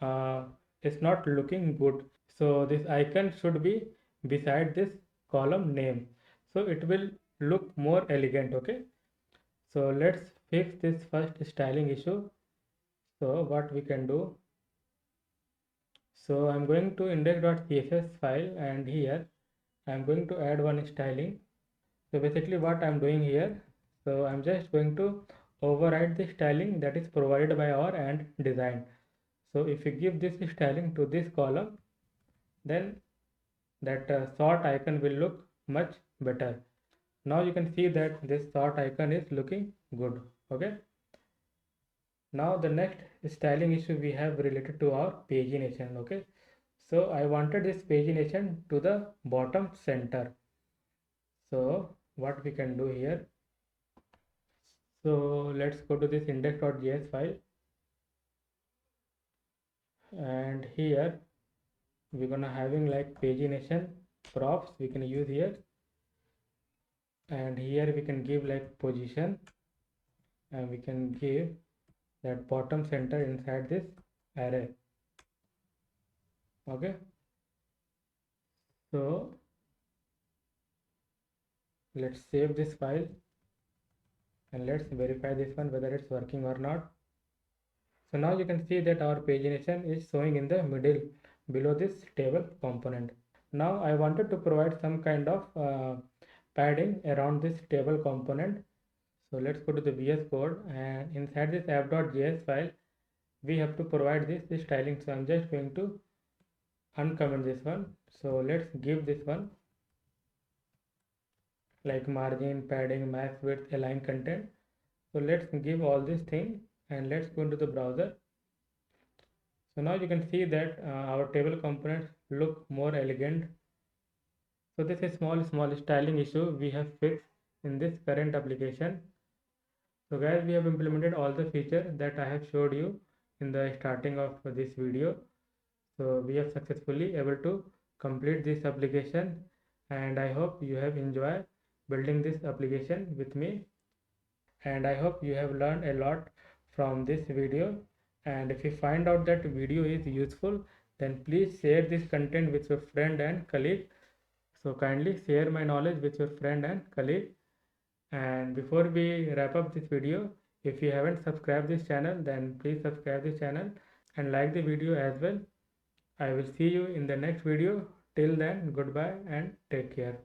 uh, it's not looking good. So this icon should be beside this column name, so it will look more elegant. Okay, so let's fix this first styling issue. So what we can do, so I'm going to index.css file, and here I'm going to add one styling. So basically what I'm doing here, so I'm just going to override the styling that is provided by our and design. So if you give this styling to this column, then that sort icon will look much better. Now you can see that this sort icon is looking good. Okay, now the next styling issue we have related to our pagination. Okay, so I wanted this pagination to the bottom center. So what we can do here, so let's go to this index.js file, and here we're gonna having like pagination props we can use here, and here we can give like position, and we can give that bottom center inside this array. Okay, so let's save this file and let's verify this one whether it's working or not. So now you can see that our pagination is showing in the middle below this table component. Now I wanted to provide some kind of padding around this table component. So let's go to the VS Code, and inside this app.js file we have to provide this styling. So I'm just going to uncomment this one. So let's give this one like margin, padding, max width, align content. So let's give all these things, and let's go into the browser. So now you can see that our table components look more elegant. So this is small styling issue we have fixed in this current application. So guys, we have implemented all the features that I have showed you in the starting of this video. So we have successfully able to complete this application, and I hope you have enjoyed building this application with me, and I hope you have learned a lot from this video. And if you find out that video is useful, then please share this content with your friend and colleague. So kindly share my knowledge with your friend and colleague. And before we wrap up this video, if you haven't subscribed this channel, then please subscribe this channel and like the video as well. I will see you in the next video. Till then, goodbye and take care.